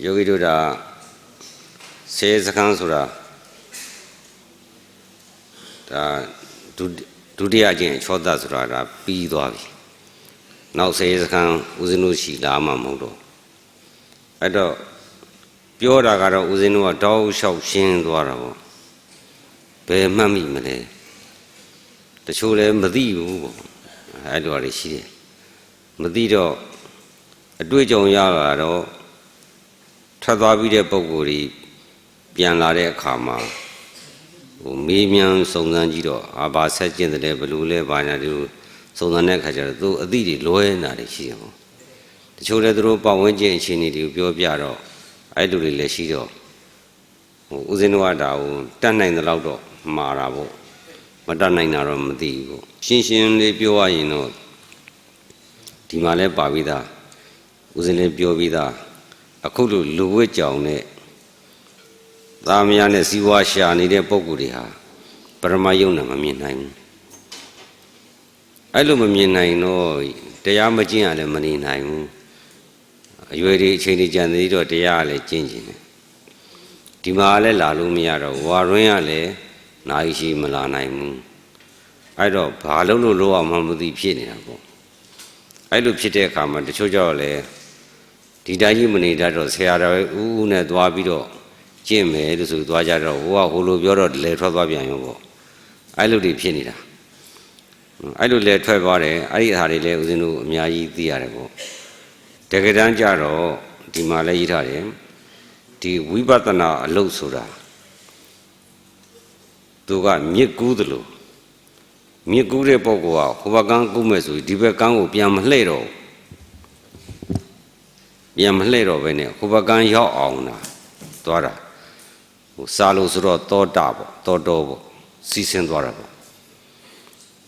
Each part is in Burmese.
ယောဂီတို့ဒါဆေးစခန်းဆိုတာဒါဒုတိယအကျင့်ချောသဆိုတာဒါပြီးသွားပြီနောက်ဆေးစခန်းဦးဇင်းတို့ရှိလာမှမဟုတ်တော့အဲ့တော့ပြောတာကတော့ဦးဇင်းတို့ကတောက်လျှောက်ရှင်းသွားတာပေါ့ဘယ်မှတ်မိမလဲတချို့လည်းမသိဘူးပေါ့အဲ့လိုတွေရှိတယ်မသိတော့အတွေ့အကြုံရလာတော့ထွက်သွားပြီးတဲ့ပုံကိုယ်ကြီးပြန်လာတဲ့အခါမှာမေးမြန်းစုံစမ်းကြည့်တော့ဘာဆက်ကျင်တယ်ဘယ်လိုလဲဘာညာဒီလိုစုံစမ်းတဲ့အခါကျတော့သူအသိတွေလွဲနေတာတွေရှိတယ်ပေါ့တချို့လည်းသူတို့ပတ်ဝန်းကျင်အခြေအနေတွေကိုပြောပြတော့အဲ့လိုတွေလည်းရှိတော့ဦးဇင်းတို့ကဒါကိုတတ်နိုင်တဲ့လောက်တော့မှားတာပေါ့မတတ်နိုင်တာတော့မသိဘူးပေါ့ရှင်းရှင်းလေးပြောရရင်တော့ဒီမှာလဲပါပြီးသားဦးဇင်းလေးပြောပြီးသားအခုလိုလူဝတ်ကြောင်နဲ့သားမယားနဲ့စီးပွားရှာနေတဲ့ပုံကိုယ်တွေဟာပရမယုံနဲ့မမြင်နိုင်ဘူးအဲ့လိုမမြင်နိုင်တော့တရားမကျင့်ရလည်းမနေနိုင်ဘူးအရွယ်တွေအချိန်တွေကြံသေးတော့တရားလည်းကျင့်ကျင်တယ်ဒီမှာလည်းလာလို့မရတော့ဝါရင်းကလည်းနိုင်ရှိမလာနိုင်ဘူးအဲ့တော့ဘာလို့လို့အောင်မှမသိဖြစ်နေတာပေါ့အဲ့လိုဖြစ်တဲ့အခါမှာတချို့ကြောက်လည်းဒီတိုင်းကြီးမနေတတ်တော့ဆရာတော်ဦးနဲ့သွားပြီးတော့ကျင့်မယ်လို့ဆိုသွားကြတော့ဟိုလိုပြောတော့လေထွက်သွားပြန်ရောပေါ့အဲ့လိုတွေဖြစ်နေတာအဲ့လိုလေထွက်သွားတယ်အဲ့ဒီအရာတွေလည်းဦးဇင်းတို့အများကြီးသိရတယ်ပေါ့တကယ်တမ်းကျတော့ဒီမှာလည်းရေးထားတယ်ဒီဝိပဿနာအလုပ်ဆိုတာသူကမြစ်ကူးတယ်လို့မြစ်ကူးတဲ့ပုဂ္ဂိုလ်ကဟိုဘက်ကန်းကူးမယ်ဆိုဒီဘက်ကန်းကိုပြန်မလှည့်တော့ပြန်မလှည့်တော့ပဲနဲ့ဟိုဘက်ကန်းရောက်အောင်လားသွားတာစားလို့ဆိုတော့တောတာပေါ့တောတော်ပေါ့စီးဆင်းသွားတာပေါ့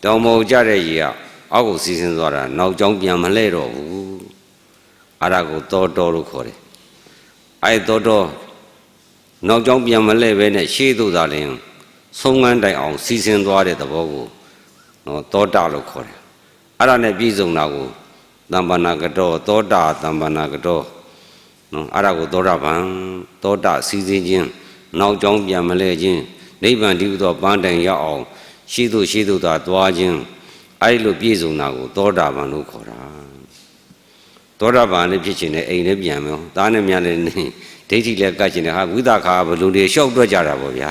တောင်ပေါ်ကြတဲ့ရေကအောက်ကိုစီးဆင်းသွားတာနောက်ကျောင်းပြန်မလှည့်တော့ဘူးအဲ့ဒါကိုတောတော်လို့ခေါ်တယ်အဲ့တောတော်နောက်ကျောင်းပြန်မလှည့်ပဲနဲ့ရှေ့သို့သာလင်းဆုံးငန်းတိုင်အောင်စီးဆင်းသွားတဲ့သဘောကိုနော်တောတာလို့ခေါ်တယ်အဲ့ဒါနဲ့ပြည့်စုံတာကိုတမ္ပနာကတောတောတာတမ္ပနာကတောနော်အဲ့ဒါကိုသောတာပန်သောတာစီစဉ်ခြင်းနောက်ကြောင်းပြန်မလဲခြင်းနိဗ္ဗာန်တည်းဟူသောပန်းတိုင်ရောက်အောင်ရှိသို့သာသွားခြင်းအဲ့လိုပြည့်စုံတာကိုသောတာပန်လို့ခေါ်တာသောတာပန်လည်းဖြစ်ခြင်းနဲ့အိမ်လည်းပြန်မယ်သားနဲ့မြန်လည်းဒိဋ္ဌိလည်းကတ်ခြင်းနဲ့ဟာဝိသခာဘလူတွေလျှောက်တွက်ကြတာပေါ့ဗျာ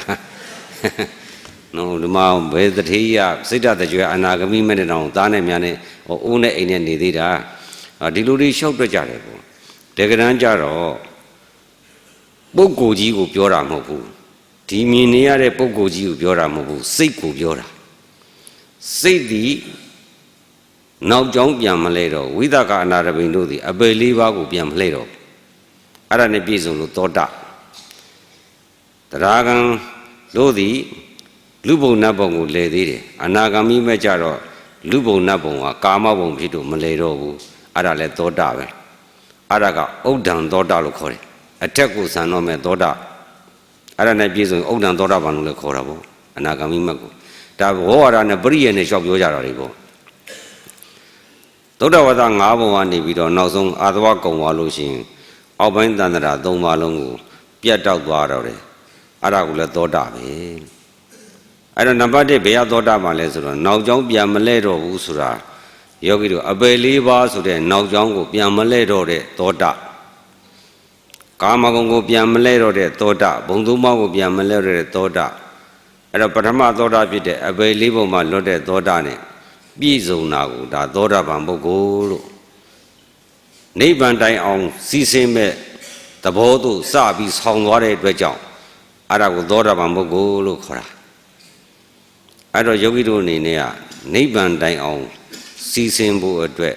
နော်ဒီမှာဘယ်တထေးရစိတ်ဓာတ်တကြွအနာဂမိမဲ့တဲ့တောင်သားနဲ့မြန်နဲ့အိုးနဲ့အိမ်နဲ့နေသေးတာဒီလူတွေလျှောက်တွက်ကြတယ်ပေါ့တကယ်တမ်းကျတော့ပုဂ္ဂိုလ်ကြီးကိုပြောတာမဟုတ်ဘူးဒီမြင်နေရတဲ့ပုဂ္ဂိုလ်ကြီးကိုပြောတာမဟုတ်ဘူးစိတ်ကိုပြောတာစိတ်ဒီနောက်ကြောင်းပြန်မလဲတော့ဝိသကအနာရဘိန်တို့သည်အပေလေးပါးကိုပြန်မလဲတော့အဲ့ဒါနဲ့ပြည့်စုံလို့သောတာတရားကံတို့သည်လူဘုံနတ်ဘုံကိုလဲသေးတယ်အနာဂါမိမဲ့ကြတော့လူဘုံနတ်ဘုံကကာမဘုံဖြစ်လို့မလဲတော့ဘူးအဲ့ဒါလဲသောတာပဲအဲ့ဒါကဥဒ္ဒံသောတာလို့ခေါ်တယ်အထက်ကိုဆံတော့မဲ့သောတာအဲ့ဒါနဲ့ပြည့်စုံဥဒ္ဒံသောတာပန်လို့လည်းခေါ်တာပေါ့အနာဂါမိမတ်ကိုဒါဘောဝါဒနဲ့ပရိယေနဲ့လျှောက်ပြောကြတာတွေပေါ့သုဒ္ဓဝါဒ၅ဘုံကနေပြီးတော့နောက်ဆုံးအာသဝကုံသွားလို့ရှိရင်အောက်ပိုင်းတန်တရာ၃ပါးလုံးကိုပြတ်တောက်သွားတော့တယ်အဲ့ဒါကိုလည်းသောတာပဲအဲ့တော့နံပါတ်1ဘယ်ရသောတာပန်လဲဆိုတော့နောက်ကျောင်းပြန်မလဲတော့ဘူးဆိုတာယောဂီတို့အပေလေးပါးဆိုတဲ့နောက်ကျောင်းကိုပြန်မလဲတော့တဲ့သောတာကာမဂုဏ်ကိုပြန်မလဲတော့တဲ့သောတာဘုံသုံးပါးကိုပြန်မလဲတော့တဲ့သောတာအဲ့တော့ပထမသောတာဖြစ်တဲ့အပေလေးပုံမှာလွတ်တဲ့သောတာနဲ့ပြည့်စုံတာကိုဒါသောတာပန်ပုဂ္ဂိုလ်လို့နိဗ္ဗာန်တိုင်အောင်စီးဆင်းမဲ့သဘောသို့စပြီးဆောင်းသွားတဲ့အတွက်ကြောင့်အဲ့ဒါကိုသောတာပန်ပုဂ္ဂိုလ်လို့ခေါ်တာအဲ့တော့ယောဂီတို့အနေနဲ့ကနိဗ္ဗာန်တိုင်အောင်စီးဆင်းဖို့အတွက်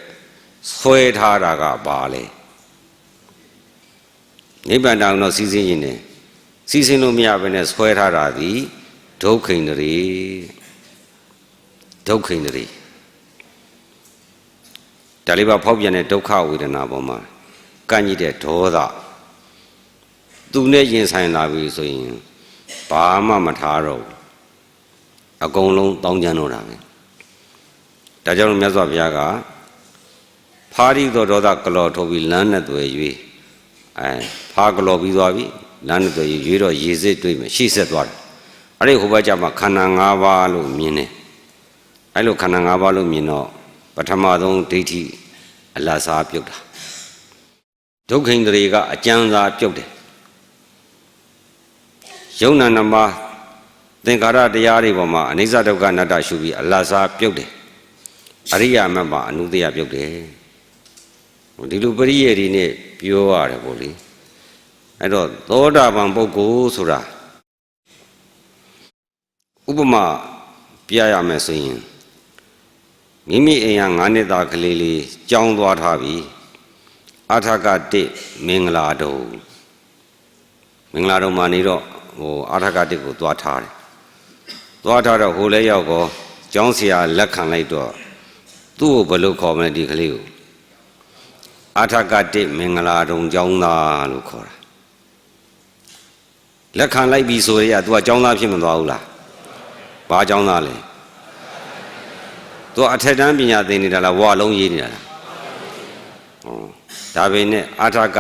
ဆွဲထားတာကဘာလဲနိဗ္ဗာန်တောင်တော့စီးဆင်းရင်လည်းစီးဆင်းလို့မရဘဲနဲ့ဆွဲထားတာဒီဒုက္ခိန္ဒရီဒါလေးပါဖောက်ပြန်တဲ့ဒုက္ခဝေဒနာပေါ်မှာကန့်ညစ်တဲ့ဒေါသသူနဲ့ရင်ဆိုင်လာပြီဆိုရင်ဘာမှမထားတော့အကုန်လုံးတောင်းကြတော့တာပဲဒါကြောင့်မြတ်စွာဘုရားကဖာရိသောဒေါသကလောထုတ်ပြီးလမ်းနဲ့တွေ့၍ ဖာကလော်ပြီးသွားပြီလမ်းတွေရွေးတော့ရေစစ်တွေ့မယ်ရှေ့ဆက်သွားတယ်အဲ့ဒီဟိုဘက်ကျမှခန္ဓာ၅ပါးလို့မြင်တယ်အဲ့လိုခန္ဓာ၅ပါးလို့မြင်တော့ပထမဆုံးဒိဋ္ဌိအလတ်စားပြုတ်တာဒုက္ခိန္ဒြေကအကျဉ်းစားပြုတ်တယ်ယုံနာနှစ်ပါးသင်္ခါရတရားတွေပေါ်မှာအနိစ္စဒုက္ခအနတ္တရှုပြီးအလတ်စားပြုတ်တယ်အရိယာမတ်မှာအနုတ္တယပြုတ်တယ်ဒီလိုပရိယေတွေနဲ့ပြောရတယ်ပေါ့လေအဲ့တော့သောတာပန်ပုဂ္ဂိုလ်ဆိုတာဥပမာပြရမယ်ဆိုရင်မိမိအိမ်က9နှစ်သားကလေးလေးကြောင်းသွားထားပြီအထကတိမင်္ဂလာတုံမှာနေတော့အထကတိကိုသွားထားတယ်သွားထားတော့ဟိုလဲရောက်ကောကျောင်းဆရာလက်ခံလိုက်တော့သူ့ကိုဘယ်လိုခေါ်မလဲဒီကလေးကိုအထကတိမင်္ဂလာတုံကျောင်းသားလို့ခေါ်တာလက်ခံလိုက်ပြီဆိုရင် तू ကကျောင်းသားဖြစ်မသွားဘူးလားဘာကျောင်းသားလဲသူအထက်တန်းပညာသင်နေတာလားဝါလုံးရေးနေတာလားဒါပေမဲ့အထက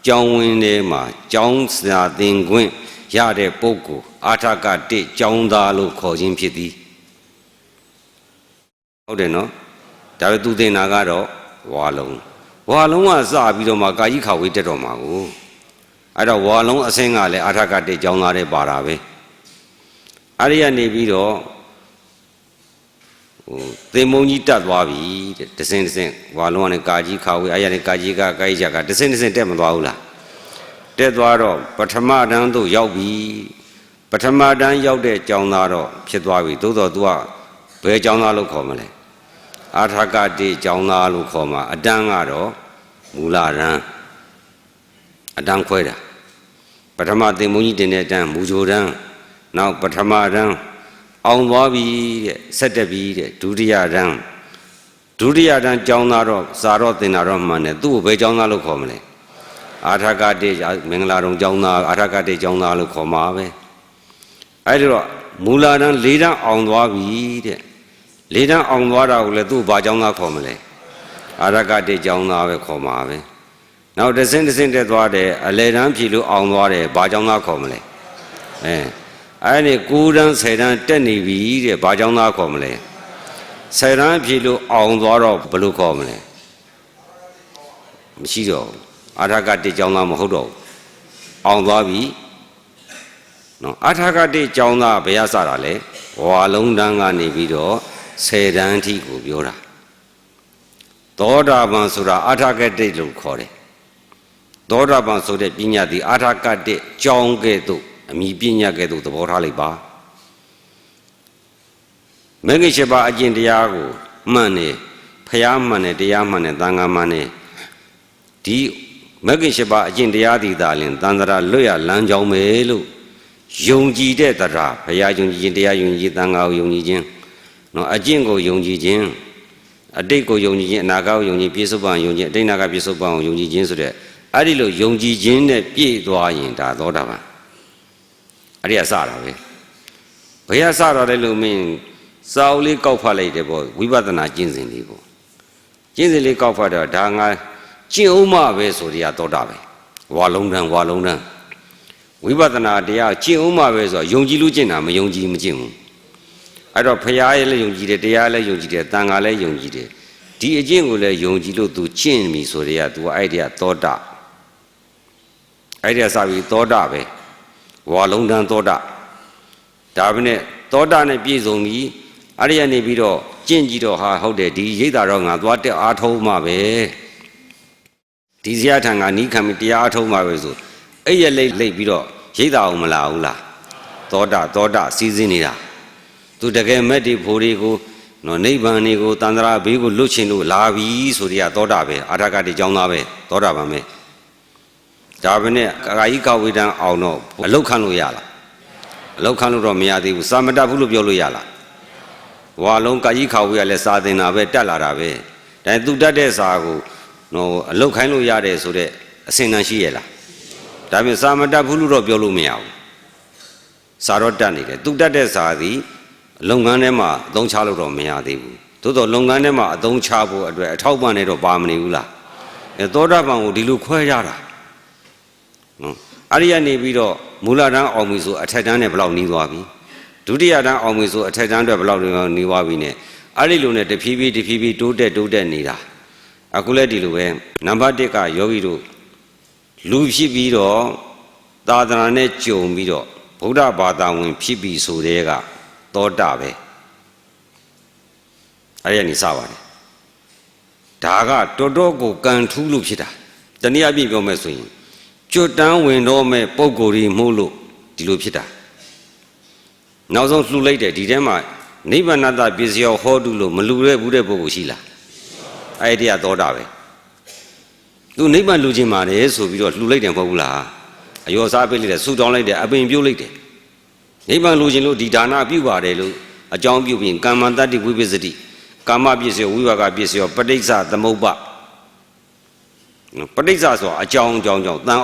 ကျောင်းဝင်းထဲမှာကျောင်းစာသင်ခွင့်ရတဲ့ပုဂ္ဂိုလ်အထကတိကျောင်းသားလို့ခေါ်ခြင်းဖြစ်သည်ဟုတ်တယ်နော်ဒါပေမဲ့သူသင်တာကတော့ဝါလုံးကစပြီးတော့မှကာယိခဝေးတက်တော်မှာကိုအဲ့တော့ဝါလုံးအစင်းကလည်းအထကတိကျောင်းသားတွေပါတာပဲအဲ့ဒီကနေပြီးတော့သင်္ဘုံကြီးတက်သွားပြီတဲ့တစင်းဝါလုံးကနေကာကြီးခါဝေးအဲ့ရနေကာကြီးကကာကြီးချကတစင်းတက်မသွားဘူးလားတက်သွားတော့ပထမတန်းသို့ရောက်ပြီပထမတန်းရောက်တဲ့ကျောင်းသားတော့ဖြစ်သွားပြီသို့တော့ तू ကဘယ်ကျောင်းသားလို့ခေါ်မလဲအာထကတိကျောင်းသားလို့ခေါ်မှာအတန်းကတော့မူလတန်းအတန်းခွဲတာပထမသင်္ဘုံကြီးတင်တဲ့အတန်းမူဂျိုတန်းနောက်ပထမတန်းအောင်သွားပြီတဲ့ဆက်တက်ပြီတဲ့ဒုတိယတန်းကျောင်းသားတော့စာတော့သင်တာတော့မှန်တယ်သူ့ကိုဘယ်ကျောင်းသားလို့ခေါ်မလဲအာထကတိမင်္ဂလာတုံကျောင်းသားအာထကတိကျောင်းသားလို့ခေါ်မှာပဲအဲ့ဒီတော့မူလတန်း၄တန်းအောင်သွားပြီတဲ့၄တန်းအောင်သွားတာကိုလည်းသူ့ဘာကျောင်းသားခေါ်မလဲအာထကတိကျောင်းသားပဲခေါ်မှာပဲနောက်တစင်းတက်သွားတယ်အလယ်တန်းဖြည်လို့အောင်သွားတယ်ဘာကျောင်းသားခေါ်မလဲအဲ့ဒီ9တန်း10တန်းတက်နေပြီတဲ့ဘာကျောင်းသားခေါ်မလဲ10တန်းဖြည်လို့အောင်သွားတော့ဘယ်လိုခေါ်မလဲမရှိတော့ဘူးအာထကတိကျောင်းသားမဟုတ်တော့ဘူးအောင်သွားပြီနော်အာထကတိကျောင်းသားဘယ်ရစတာလဲဝါလုံးတန်းကနေပြီးတော့10တန်းအထိကိုပြောတာသောတာပန်ဆိုတာအာထကတိလို့ခေါ်တယ်သောတာပန်ဆိုတဲ့ပညာသည်အာထကတိကျောင်းကဲ့သို့အမိပညာကဲ့သို့သဘောထားလိုက်ပါမဂ္ဂင်7ပါးအကျင့်တရားကိုမှန်တယ်ဖျားမှန်တယ်တရားမှန်တယ်သံဃာမှန်တယ်ဒီမဂ္ဂင်7ပါးအကျင့်တရားသည်သာလျှင်သံဃာလွတ်ရလမ်းကြောင်းပဲလို့ယုံကြည်တဲ့တရားဘုရားယုံကြည်ခြင်းတရားယုံကြည်သံဃာကိုယုံကြည်ခြင်းနော်အကျင့်ကိုယုံကြည်ခြင်းအတိတ်ကိုယုံကြည်ခြင်းအနာဂတ်ကိုယုံကြည်ပြစ္ဆုတ်ပံယုံကြည်အတိတ်နာဂတ်ပြစ္ဆုတ်ပံကိုယုံကြည်ခြင်းဆိုတဲ့အဲ့ဒီလိုယုံကြည်ခြင်းနဲ့ပြည့်သွားရင်ဒါသောတာပန်အဲ့ဒီကစတာပဲဘယ်ကစတာလဲလို့မင်းစာအုပ်လေးကောက်ဖတ်လိုက်တယ်ပေါ့ဝိပဿနာကျင့်စဉ်လေးပေါ့ကျင့်စဉ်လေးကောက်ဖတ်တော့ဒါငါကျင့်ဦးမပဲဆိုတရားသောတာပဲဝါလုံးတန်းဝိပဿနာတရားကျင့်ဦးမပဲဆိုတော့ယုံကြည်လို့ကျင့်တာမယုံကြည်မကျင့်ဘူးအဲ့တော့ဖရာရဲ့လည်းယုံကြည်တယ်တရားလည်းယုံကြည်တယ်သံဃာလည်းယုံကြည်တယ်ဒီအကျင့်ကိုလည်းယုံကြည်လို့ तू ကျင့်ပြီဆိုတဲ့က तू အဲ့ဒီကသောတာအဲ့ဒီကစပြီးသောတာပဲဝါလုံးတန်းသောတာဒါပဲနဲ့သောတာနဲ့ပြည့်စုံပြီအဲ့ဒီကနေပြီးတော့ကျင့်ကြည့်တော့ဟာဟုတ်တယ်ဒီရိတ်တာတော့ငါသွားတက်အားထုတ်မှပဲဒီဇယထံကနီးခံပြီးတရားအားထုတ်မှပဲဆိုအဲ့ရလိတ်ပြီးတော့ရိတ်တာအောင်မလာဘူးလားသောတာစီးစင်းနေတာသူတကယ်မက်ဒီဖို့တွေကိုနော်နိဗ္ဗာန်တွေကိုတန္တရာဘေးကိုလွတ်ချင်လို့လာပြီဆိုတဲ့ကသောတာပဲအာထကတိကျောင်းသားပဲသောတာပန်ပဲဒါပဲနဲ့ကာယိကဝေဒံအောင်တော့အလုတ်ခန့်လို့ရလားအလုတ်ခန့်လို့တော့မရသေးဘူးစာမတတ်ဘူးလို့ပြောလို့ရလားဝါလုံးကာယိခဝေကလည်းစာသင်တာပဲတက်လာတာပဲဒါသူတတ်တဲ့စာကိုနော်အလုတ်ခိုင်းလို့ရတယ်ဆိုတဲ့အစင်တန်ရှိရလားဒါပေမဲ့စာမတတ်ဘူးလို့တော့ပြောလို့မရဘူးစာတော့တတ်နေတယ်သူတတ်တဲ့စာသည်လုပ်ငန်းထဲမှာအသုံးချလို့တော့မရသေးဘူးသို့တော့လုပ်ငန်းထဲမှာအသုံးချဖို့အတွက်အထောက်ပံ့နေတော့ပါမနေဘူးလားသောတာပန်ကိုဒီလိုခွဲရတာ နော်အဲ့ဒီကနေပြီးတော့မူလတန်းအောင်ပြီဆိုအထက်တန်းနဲ့ဘယ်လောက်နီးသွားပြီဒုတိယတန်းအောင်ပြီဆိုအထက်တန်းအတွက်ဘယ်လောက်နီးသွားပြီနဲ့အဲ့ဒီလိုနဲ့တဖြည်းဖြည်းတိုးတက်နေတာအခုလည်းဒီလိုပဲနံပါတ်1ကယောဂီတို့လူဖြစ်ပြီးတော့သာသနာနဲ့ကြုံပြီးတော့ဗုဒ္ဓဘာသာဝင်ဖြစ်ပြီးဆိုတဲ့ကသောတာပဲအဲ့ဒီကနေစပါတယ်ဒါကတော်တော်ကိုကံထူးလို့ဖြစ်တာတနည်းအားဖြင့်ပြောမယ်ဆိုရင်ကျွတ်တန်းဝင်တော့မဲ့ပုံကိုယ်ကြီးမှုလို့ဒီလိုဖြစ်တာနောက်ဆုံးလှူလိုက်တယ်ဒီထဲမှာနိဗ္ဗာန်တပစ္စယောဟောတုလို့မလှူရဘူးတဲ့ပုဂ္ဂိုလ်ရှိလားအဲ့ဒီကသောတာပဲသူနိဗ္ဗာန်လှူခြင်းပါတယ်ဆိုပြီးတော့လှူလိုက်တယ်မဟုတ်ဘူးလားအယောစားပေးလိုက်တယ်ဆူတောင်းလိုက်တယ်အပင်ပြုတ်လိုက်တယ်နိဗ္ဗာန်လှူခြင်းလို့ဒီဒါနပြုပါတယ်လို့အကြောင်းပြုပြီးကာမတတ္တိဝိပစ္စတိကာမပစ္စယောဝိပါကပစ္စယောပဋိစ္စသမုပ္ပါပဋိစ္စဆိုတာအကြောင်းတန်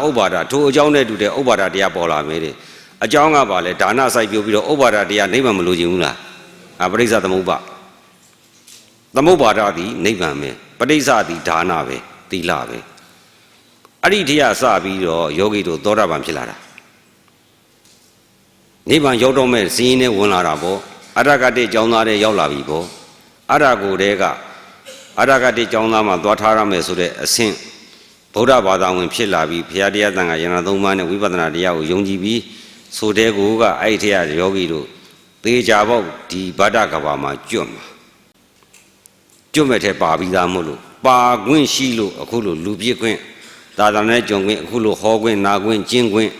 ဥပ္ပါဒထိုအကြောင်းနဲ့တူတဲ့ဥပ္ပါဒတရားပေါ်လာမယ်တဲ့အကြောင်းကပါလေဒါနစိုက်ပြုပြီးတော့ဥပ္ပါဒတရားနိဗ္ဗာန်မလိုချင်ဘူးလားပဋိစ္စသမုပ္ပါသမုပ္ပါဒသည်နိဗ္ဗာန်ပဲပဋိစ္စသည်ဒါနပဲသီလပဲအဲ့ဒီတရားစပြီးတော့ယောဂီတို့သောတာပန်ဖြစ်လာတာနိဗ္ဗာန်ရောက်တော့မဲ့ဇင်းနဲ့ဝင်လာတာပေါ့အရဂတိကျောင်းသားတွေရောက်လာပြီပေါ့အရကိုတဲကအရဂတိကျောင်းသားမှာသွားထားရမယ်ဆိုတဲ့အဆင့်ဗုဒ္ဓဘာသာဝင်ဖြစ်လာပြီးဘုရားတရားသံဃာယန္တာသုံးပါးနဲ့ဝိပဿနာတရားကိုယုံကြည်ပြီးဆိုတဲ့ကိုကအဲ့ဒီထက်ယောဂီတို့သေချာပေါက်ဒီဗဒ္ဒကဘာမှာကျွတ်မဲ့ထဲပါပြီးသားမို့လို့ပါခွင့်ရှိလို့အခုလိုလူပြည့်ခွင့်သာသနာနဲ့ကြုံခွင့်အခုလိုဟောခွင့်နာခွင့်ကျင့်ခွင့်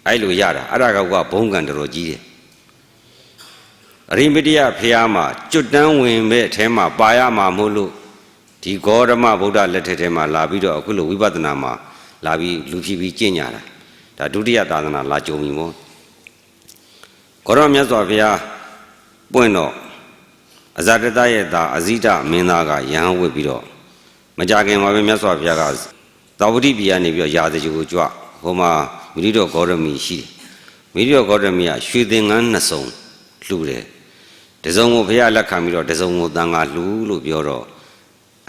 အဲ့လိုရတာအဲ့ဒါကဘုံကံတော်တော်ကြီးတယ်အရိမတိယဖျားမှာကျွတ်တန်းဝင်မဲ့အထဲမှာပါရမှာမို့လို့ဒီဂေါရမဗုဒ္ဓလက်ထက်ထဲမှာလာပြီးတော့အခုလိုဝိပဿနာမှာလာပြီးလူဖြစ်ပြီးကျင့်ကြတာဒါဒုတိယသာသနာလာကြုံပြီမို့ဂေါရမမြတ်စွာဘုရားပွင့်တော့အဇာတတရဲ့သားအဇိတမင်းသားကရဟန်းဝတ်ပြီးတော့မကြခင်မှာပဲမြတ်စွာဘုရားကသာဝတိပြည်ကနေပြီးတော့ရာဇဂိကိုကြွဟိုမှာမိရိတော်ဂေါရမီရှိတယ်မိရိတော်ဂေါရမီကရွှေသင်္ကန်းနှစ်စုံလှူတယ်တစုံကိုဘုရားလက်ခံပြီးတော့တစုံကိုတန်ခါလှူလို့ပြောတော့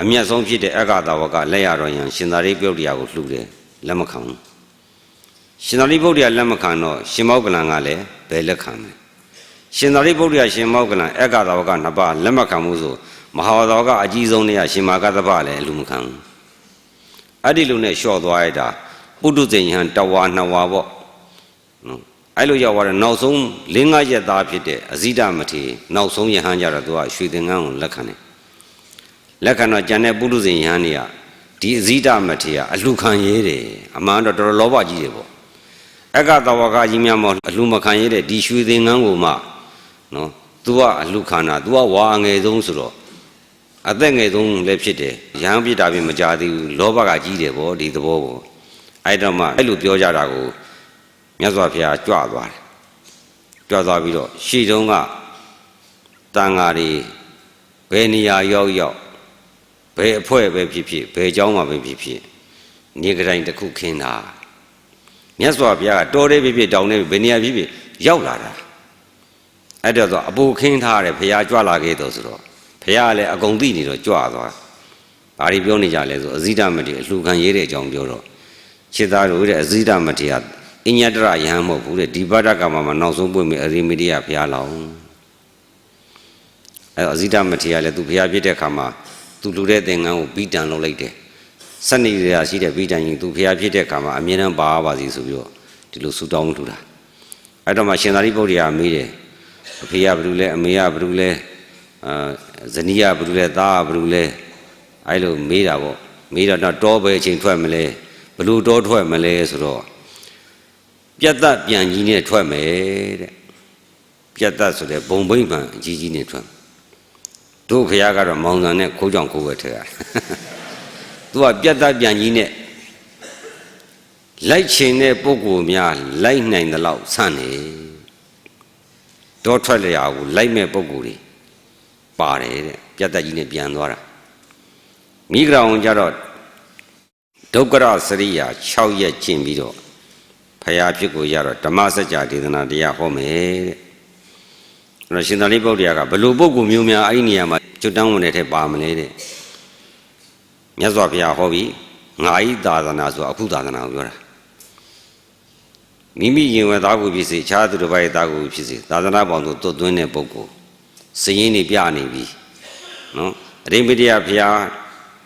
အမျက်ဆုံးဖြစ်တဲ့အက္ခတာဝကလက်ရတော်ရန်ရှင်သာရိပုတ္တရာကိုလှူတယ်လက်မခံဘူးရှင်သာရိပုတ္တရာလက်မခံတော့ရှင်မောက္ကလန်ကလည်းဘယ်လက်ခံလဲရှင်သာရိပုတ္တရာရှင်မောက္ကလန်အက္ခတာဝကနှစ်ပါးလက်မခံဘူးဆိုမဟာဝါဒကအကြီးဆုံးတွေကရှင်မာကသဗ္ဗလည်းအလူမခံဘူးအဲ့ဒီလိုနဲ့လျှော့သွားရတာပုထုဇဉ်ယဟန်တဝါနှစ်ဝါပေါ့နော်အဲ့လိုရောက်သွားတဲ့နောက်ဆုံး၄-၅ရက်သားဖြစ်တဲ့အဇိဒမထေရနောက်ဆုံးယဟန်ကြတော့သူကရွှေသင်္ကန်းကိုလက်ခံတယ်လက်ခံတော့ကျန်တဲ့ပုထုဇဉ်ယဟန်တွေကဒီအဇိဒမထေရအလှခံရဲတယ်အမှန်တော့တော်တော်လောဘကြီးတယ်ပေါ့အက္ခတဝကကြီးများမအလှမခံရဲတဲ့ဒီရွှေသင်္ကန်းကိုမှနော်သူကအလှခံတာသူကဝါငယ်ဆုံးဆိုတော့အသက်ငယ်ဆုံးလည်းဖြစ်တယ်ရဟန်းပြတာပြင်မကြသေးဘူးလောဘကကြီးတယ်ပေါ့ဒီသဘောပေါ့အဲ့တော့မှအဲ့လိုပြောကြတာကိုမြတ်စွာဘုရားကြွသွားတယ်ကြွသွားပြီးတော့ရှေ့တုန်းကတန်ဃာတွေဘယ်နေရာရောက်ဘယ်အဖွဲ့ပဲဖြစ်ဖြစ်ဘယ်เจ้าမှာပဲဖြစ်ဖြစ်နေကြတိုင်းတစ်ခုခင်းတာမြတ်စွာဘုရားကတော်တယ်ဖြစ်ဖြစ်တောင်းတယ်ဘယ်နေရာဖြစ်ဖြစ်ရောက်လာတာအဲ့တော့ဆိုအပူခင်းထားတယ်ဘုရားကြွလာခဲ့တော့ဆိုတော့ဘုရားလည်းအကုန်သိနေတော့ကြွသွားဘာတွေပြောနေကြလဲဆိုအဇိဒမထေရအလှခံရေးတဲ့အကြောင်းပြောတော့ခြေသားတို့တဲ့အဇိဒမထေရအညတရယဟန်မဟုတ်ဘူးတဲ့ဒီဗဒ္ဒကမှာနောက်ဆုံးပွင့်မယ်အရိမတိယဘုရားလောင်းအဲ့အဇိဒမထေရလည်းသူဘုရားပြည့်တဲ့အခါမှာသူလူတဲ့သင်္ကန်းကိုပြီးတန်လုပ်လိုက်တယ်စက်နေရရှိတဲ့ပြီးတန်ရင်သူဘုရားပြည့်တဲ့အခါမှာအမြဲတမ်းပါပါစီဆိုပြီးတော့ဒီလိုဆူတောင်းထူတာအဲ့တော့မှရှင်သာရိပုတ္တရာမေးတယ်အဖေကဘယ်လိုလဲအမေကဘယ်လိုလဲဇနီးကဘယ်လိုလဲသားကဘယ်လိုလဲအဲ့လိုမေးတာပေါ့မေးတော့တောပဲအချိန်ထွက်မလဲဘလို့တောထွက်မလဲဆိုတော့ပြတ်သက်ပြန်ကြီးနဲ့ထွက်မယ်တဲ့ပြတ်သက်ဆိုတဲ့ဘုံဘိမှန်အကြီးကြီးနဲ့ထွက်တို့ခရကတော့မောင်ဆန်နဲ့ခိုးကြောင်ခိုးပဲထဲရတယ်သူကပြတ်သက်ပြန်ကြီးနဲ့လိုက်ချင်တဲ့ပုဂ္ဂိုလ်များလိုက်နိုင်တဲ့လောက်ဆန့်နေတောထွက်လျာကိုလိုက်မဲ့ပုဂ္ဂိုလ်တွေပါတယ်တဲ့ပြတ်သက်ကြီးနဲ့ပြန်သွားတာမိဂရာဝန်ကြတော့ဒုက္ခရစရိယာ6ရက်ကျင့်ပြီးတော့ဖရာဖြစ်ကိုရတော့ဓမ္မစကြာဒေသနာတရားဟောမယ်တဲ့အဲ့တော့ရှင်သာရိပုတ္တရာကဘလို့ပုဂ္ဂိုလ်မျိုးများအဲ့ဒီနေရာမှာကျွတ်တန်းဝင်တဲ့ထဲပါမလဲတဲ့မြတ်စွာဘုရားဟောပြီးငါဤသာသနာဆိုအခုသာသနာကိုပြောတာ မိမိရင်ဝင်သားကိုဖြစ်စေခြားသူတစ်ပါးရဲ့သားကိုဖြစ်စေသာသနာပေါင်းတို့သွတ်သွင်းတဲ့ပုဂ္ဂိုလ်စည်ရင်းနေပြနေပြီနော်အရိမတိယဘုရား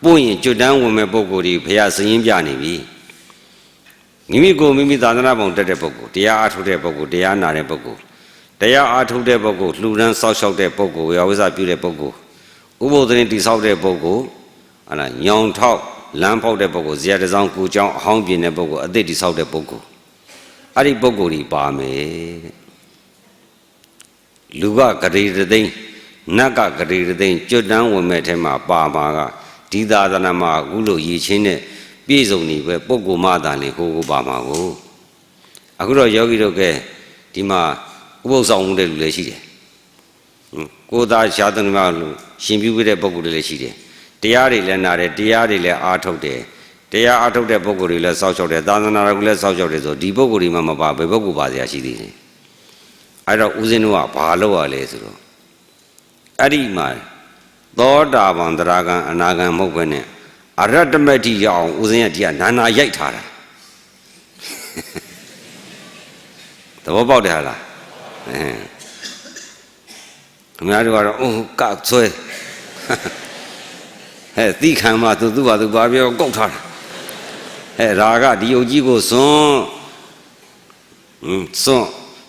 ပို့ရင်ကျွတ်တန်းဝင်မဲ့ပုဂ္ဂိုလ်ဒီဘုရားစည်ရင်းပြနေပြီမိမိကိုမိမိသာသနာပေါင်းတက်တဲ့ပုဂ္ဂိုလ်တရားအားထုတ်တဲ့ပုဂ္ဂိုလ်တရားနာတဲ့ပုဂ္ဂိုလ်တရားအားထုတ်တဲ့ပုဂ္ဂိုလ်လှူဒန်းစောက်ရှောက်တဲ့ပုဂ္ဂိုလ်ဝေယဝိဇ္ဇပြုတဲ့ပုဂ္ဂိုလ်ဥပုသ်ရင်တိဆောက်တဲ့ပုဂ္ဂိုလ်ဟာလားညောင်ထောက်လမ်းဖောက်တဲ့ပုဂ္ဂိုလ်ဇေယျတစောင်းကိုကြောင်းအဟောင်းပြင်းတဲ့ပုဂ္ဂိုလ်အသစ်တိဆောက်တဲ့ပုဂ္ဂိုလ်အဲ့ဒီပုဂ္ဂိုလ်ကြီးပါမယ်တဲ့လူကဂရေတသိန်းနတ်ကဂရေတသိန်းကျွတ်တန်းဝင်မဲ့ထဲမှာပါမှာကဒီသာသနာမှာအခုလိုရည်ချင်းနဲ့ပြည့်စုံနေပဲပုဂ္ဂိုလ်မှသာလေကိုပါမှာကိုအခုတော့ယောဂီတို့ကဒီမှာဥပုသ်ဆောင်မှုတဲ့လူလည်းရှိတယ်ကိုသားရှားတယ်မှာလို့ရှင်ပြုတဲ့ပုဂ္ဂိုလ်တွေလည်းရှိတယ်တရားတွေလည်းနာတယ်တရားတွေလည်းအားထုတ်တယ်တရားအားထုတ်တဲ့ပုဂ္ဂိုလ်တွေလည်းစောင့်ရှောက်တယ်သာသနာတော်ကလည်းစောင့်ရှောက်တယ်ဆိုဒီပုဂ္ဂိုလ်တွေမှမပါဘယ်ပုဂ္ဂိုလ်ပါစရာရှိသေးတယ်အဲ့တော့ဦးဇင်းတို့ကဘာလုပ်ရလဲဆိုတော့အဲ့ဒီမှာသောတာပန်တရားကံအနာကံမဟုတ်ပဲနဲ့အရတ္တမတ္တိရအောင်ဦးဇင်းကဒီကနာနာရိုက်ထားတာသဘောပေါက်တယ်ဟာလားခင်ဗျားတို့ကတော့ကဆွဲဟဲ့သီခံမှာသူဘာပြောကောက်ထားတာဟဲ့ဒါကဒီယုတ်ကြီးကိုစွန့်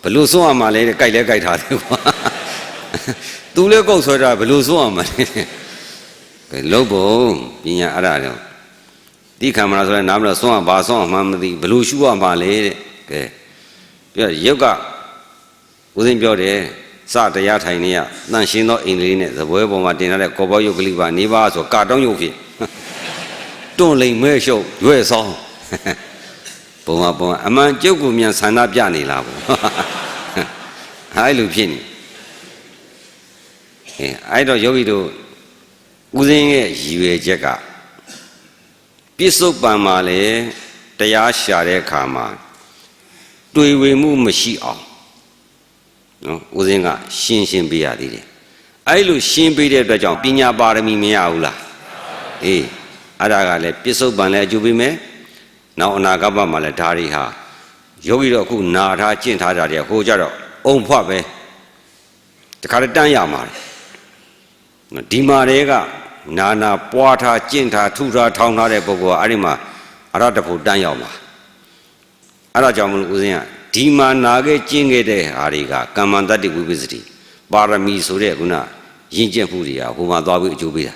ဘလို့စွန့်ရမှာလဲတဲ့ကြိုက်လဲကြိုက်ထားတယ်ကွာသူလဲကောက်ဆွဲတာဘလို့စွန့်ရမှာလဲကဲလုံးပုံပညာအဲ့ဒါတော့သီခံမှာဆိုရင်နားမလို့စွန့်ရဘာစွန့်မှမသိဘလို့ရှုရမှာလဲတဲ့ကဲပြောရုပ်ကဦးသိန်းပြောတယ်စတရားထိုင်နေရတန်ရှင်းသောအိမ်လေးနဲ့သပွဲပေါ်မှာတင်ထားတဲ့ကော်ပေါရုပ်ကလေးပါနေပါဆိုကာတောင်းရုပ်ဖြစ်တွန့်လိမ်မဲရှုပ်ရွဲ့ဆောင်ပုံအမှန်ကျုပ်ကိုမြန်ဆန္ဒပြနေလားပေါ့အဲ့လိုဖြစ်နေအဲ့တော့ယောဂီတို့ဦးဇင်းရဲ့ရည်ရွယ်ချက်ကပြစ္ဆုတ်ပံမှာလေတရားရှာတဲ့အခါမှာတွေ့ဝေမှုမရှိအောင်နော်ဦးဇင်းကရှင်းပေးရသေးတယ်အဲ့လိုရှင်းပေးတဲ့အတွက်ကြောင့်ပညာပါရမီမရဘူးလားအေးအဲ့ဒါကလည်းပြစ္ဆုတ်ပံလည်းအကျိုးပေးမယ်နောက်အနာဂတ်မှာလည်းဓာရီဟာယောဂီတော့အခုနာထားကျင့်ထားကြတယ်ဟိုကြတော့အုံဖွက်ပဲတခါတည်းတန်းရမှာဒီမှာတွေကနာပွားထားကျင့်ထားထုထားထောင်းထားတဲ့ပုဂ္ဂိုလ်ကအဲ့ဒီမှာအရတ္တဖို့တန်းရောက်မှာအဲ့ဒါကြောင့်မလို့ဦးဇင်းကဒီမှာနာခဲ့ကျင့်ခဲ့တဲ့ဟာတွေကကမ္မန္တတ္တိဝိပစ္စတိပါရမီဆိုတဲ့ခုနရင့်ကျက်မှုတွေကဟိုမှာသွားပြီးအကျိုးပေးတာ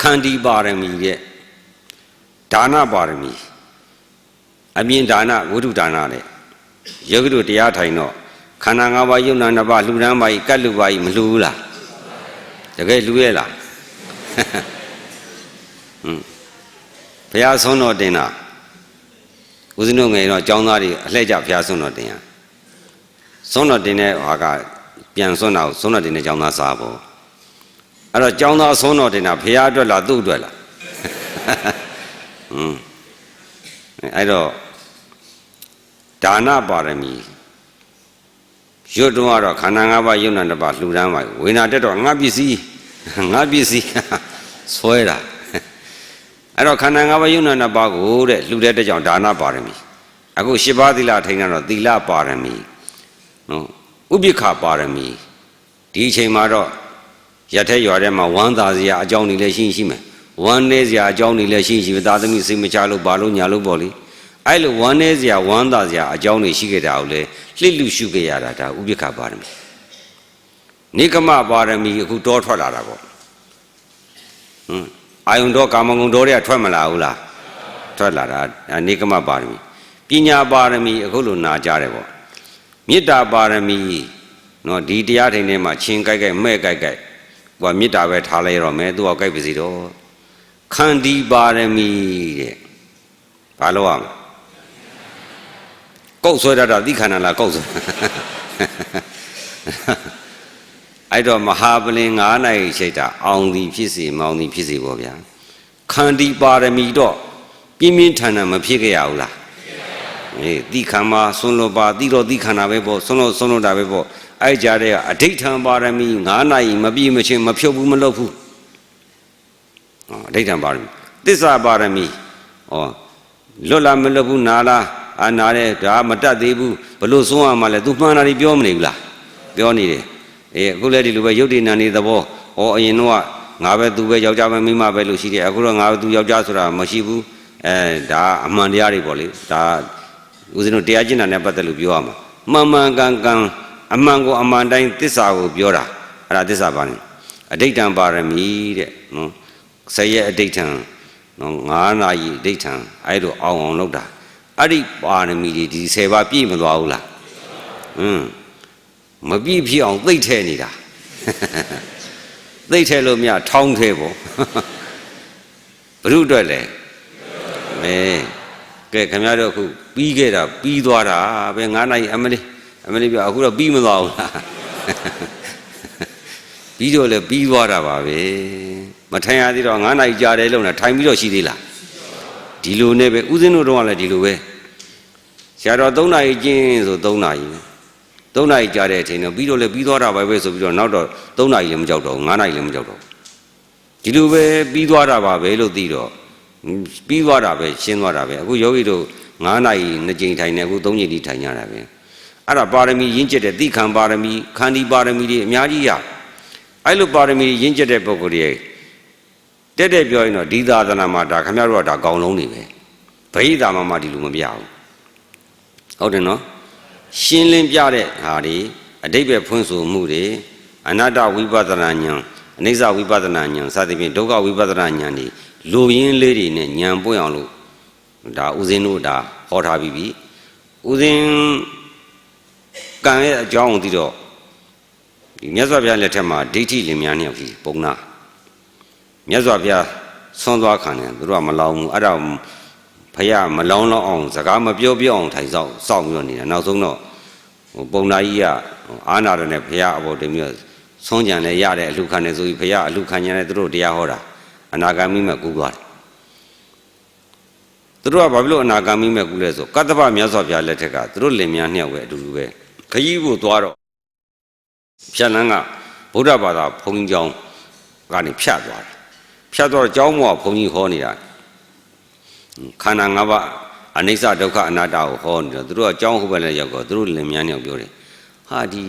ခန္တီပါရမီတဲ့ဒါနပါရမီအမြင်ဒါနဝိတုဒါနနဲ့ယောဂီတို့တရားထိုင်တော့ခန္ဓာ၅ပါးယုံနာ၅ပါးလှူဒန်းပါ၏ကတ်လူပါ၏မလှူဘူးလားတကယ်လှူရဲ့လားဘုရားဆုံးတော်တင်တာဦးဇင်းတို့ငယ်တော့ကျောင်းသားတွေအလှည့်ကြဘုရားဆုံးတော်တင်ရဆုံးတော်တင်တဲ့ဟာကပြန်စွန့်တာကိုဆုံးတော်တင်တဲ့ကျောင်းသားစားဖို့အဲ့တော့ကျောင်းသားဆုံးတော်တင်တာဘုရားအတွက်လားသူ့အတွက်လားအဲ့တော့ဒါနပါရမီရွတ်တော့ကတော့ခန္ဓာ၅ပါးယုံနာတစ်ပါးလှူဒန်းပါဝိညာတက်တော့ငါပစ္စည်းဆွဲတာအဲ့တော့ခန္ဓာ၅ပါးယုံနာတစ်ပါးကိုတဲ့လှူတဲ့တဲ့ကြောင့်ဒါနပါရမီအခု၈ပါးသီလထိန်းတော့သီလပါရမီနော်ဥပိ္ပခပါရမီဒီအချိန်မှာတော့ရထက်ရွာထဲမှာဝမ်းသာစရာအကြောင်းတွေလည်းရှိမယ်ဝမ်းနေစရာအကြောင်းတွေလည်းရှိသားသမီးစိတ်မချလို့ဘာလို့ညာလို့ပေါ့လေအဲ့လိုဝမ်းနေစရာဝမ်းသာစရာအကြောင်းတွေရှိခဲ့တာကိုလေလှစ်လူရှုခဲ့ရတာဒါဥပိ္ပခပါရမီနိကမပါရမီအခုတောထွက်လာတာပေါ့အာယုန်တော်ကာမဂုဏ်တော်တွေကထွက်မလာဘူးလားထွက်လာတာနိကမပါရမီပညာပါရမီအခုလိုနာကြတယ်ပေါ့မေတ္တာပါရမီနော်ဒီတရားထိန်ထဲမှာချင်းကြိုက်မဲ့ကြိုက်ကွာမေတ္တာပဲထားလိုက်တော့မယ်သူ့အောင်ကြိုက်ပါစီတော့ခန္တီပါရမီတဲ့ဘာလို့ရမလဲကောက်ဆွဲတတ်တာသိခန္ဓာလားကောက်ဆွဲအဲ့တော့မဟာပလင်9နိုင်ရှိတာအောင်သည်ဖြစ်စေမောင်သည်ဖြစ်စေပေါ့ဗျာခန္တီပါရမီတော့ပြင်းပြင်းထန်ထန်မဖြစ်ခဲ့ရဘူးလားသိခံမှာဆွန်းလို့ပါသိတော့သိခန္ဓာပဲပေါ့ဆွန်းလို့တာပဲပေါ့အဲ့ကြတဲ့အဋိဋ္ဌံပါရမီ9နိုင်မပြည့်မချင်းမဖြုတ်ဘူးမလုပ်ဘူးအဋိဋ္ဌံပါရမီသစ္စာပါရမီလွတ်လားမလွတ်ဘူးနာလား အာနာတဲ့ဒါမတတ်သေးဘူးဘလို့ဆုံးရမှလဲ तू မှန်တာတွေပြောမနေဘူးလားပြောနေတယ်အခုလည်းဒီလိုပဲယုတ်တိနန္ဒီသဘောဟောအရင်တော့ငါပဲ तू ပဲယောက်ျားပဲမိန်းမပဲလို့ရှိတယ်အခုတော့ငါပဲ तू ယောက်ျားဆိုတာမရှိဘူးဒါအမှန်တရားတွေပေါ့လေဒါဦးဇင်းတို့တရားကျင့်တာနဲ့ပတ်သက်လို့ပြောရမှာမှန်မှန်ကန်ကန်အမှန်ကိုအမှန်တိုင်းသစ္စာကိုပြောတာအဲ့ဒါသစ္စာပါနေအဋိဋ္ဌံပါရမီတဲ့နော်10ရက်အဋိဋ္ဌံနော်9နာရီအဋိဋ္ဌံအဲ့လိုအောင်လုပ်တာအဲ့ဒီပါရမီတွေဒီ10ပါးပြည့်မသွားဘူးလားမပြည့်ဖြစ်အောင်သိမ့်ထဲနေတာသိမ့်ထဲလို့မြထောင်းထဲပေါ့ဘုရုအတွက်လဲကဲခင်ဗျားတို့အခုပြီးခဲ့တာပြီးသွားတာပဲ9နာရီအမလေးပြောအခုတော့ပြီးမသွားဘူးလားပြီးတော့လည်းပြီးသွားတာပါပဲမထိုင်ရသေးတော့9နာရီကြာတယ်လို့နဲ့ထိုင်ပြီးတော့ရှိသေးလားဒီလိုနဲ့ပဲဥစဉ်တို့တော့လည်းဒီလိုပဲဆရာတော်3နာရီကျင်းဆို3နာရီ3နာရီကြာတဲ့အချိန်တော့ပြီးတော့လည်းပြီးသွားတာပဲဆိုပြီးတော့နောက်တော့3နာရီလည်းမကြောက်တော့9နာရီလည်းမကြောက်တော့ဒီလိုပဲပြီးသွားတာပါပဲလို့သိတော့ပြီးသွားတာပဲရှင်းသွားတာပဲအခုယောဂီတို့9နာရီ2ကြိမ်ထိုင်နေအခု3ကြိမ်ထိထိုင်ကြတာပဲအဲ့ဒါပါရမီရင်းကျက်တဲ့တိခံပါရမီခန္တီပါရမီတွေအများကြီးရအဲ့လိုပါရမီရင်းကျက်တဲ့ပုဂ္ဂိုလ်တွေတက်ပြောရင်တော့ဒီသာသနာမှာဒါခင်ဗျားတို့ကဒါကောင်းလုံးနေပဲဗိဓာမှာဒီလိုမပြဘူးဟုတ်တယ်နော်ရှင်းလင်းပြတဲ့ဟာတွေအဓိပ္ပာယ်ဖွင့်ဆိုမှုတွေအနတ္တဝိပဿနာဉာဏ်အနိစ္စဝိပဿနာဉာဏ်စသဖြင့်ဒုက္ခဝိပဿနာဉာဏ်တွေလူရင်းလေးတွေနဲ့ဉာဏ်ပွင့်အောင်လို့ဒါဥစဉ်တို့ဒါဟောထားပြီးပြီဥစဉ်ကံရဲ့အကြောင်းကိုသိတော့ဒီမြတ်စွာဘုရားလက်ထက်မှာဒိဋ္ဌိလင်များနှစ်ယောက်ကြီးပုံနာမြတ်စွာဘုရားဆွမ်းသွားခံတယ်သူတို့ကမလောင်ဘူးအဲ့ဒါဖယားမလောင်လောက်အောင်စကားမပြောပြအောင်ထိုင်စောင့်ပြီးတော့နေတာနောက်ဆုံးတော့ပုံနာကြီးကအာနာရနဲ့ဖယားအပေါ်တင်ပြီးတော့ဆွမ်းကြံလဲရတဲ့အလှခံတယ်ဆိုပြီးဖယားအလှခံကြတယ်သူတို့တရားဟောတာအနာဂါမိမဲ့ကူသွားတယ်သူတို့ကဘာဖြစ်လို့အနာဂါမိမဲ့ကူလဲဆိုကတ္တဗမြတ်စွာဘုရားလက်ထက်ကသူတို့လင်များနှစ်ယောက်ပဲအတူတူပဲခကြီးဖို့သွားတော့ဖြတ်လန်းကဗုဒ္ဓဘာသာဘုန်းကြီးကျောင်းကနေဖြတ်သွားတယ်ဖြတ်တော့ကျောင်းမောဘုန်းကြီးဟောနေတာခန္ဓာ၅ပါးအနိစ္စဒုက္ခအနတ္တကိုဟောနေတော့သူတို့ကကျောင်းဟုတ်ပဲလည်းရောက်တော့သူတို့လင်များနှစ်ယောက်ပြောတယ်ဟာဒီ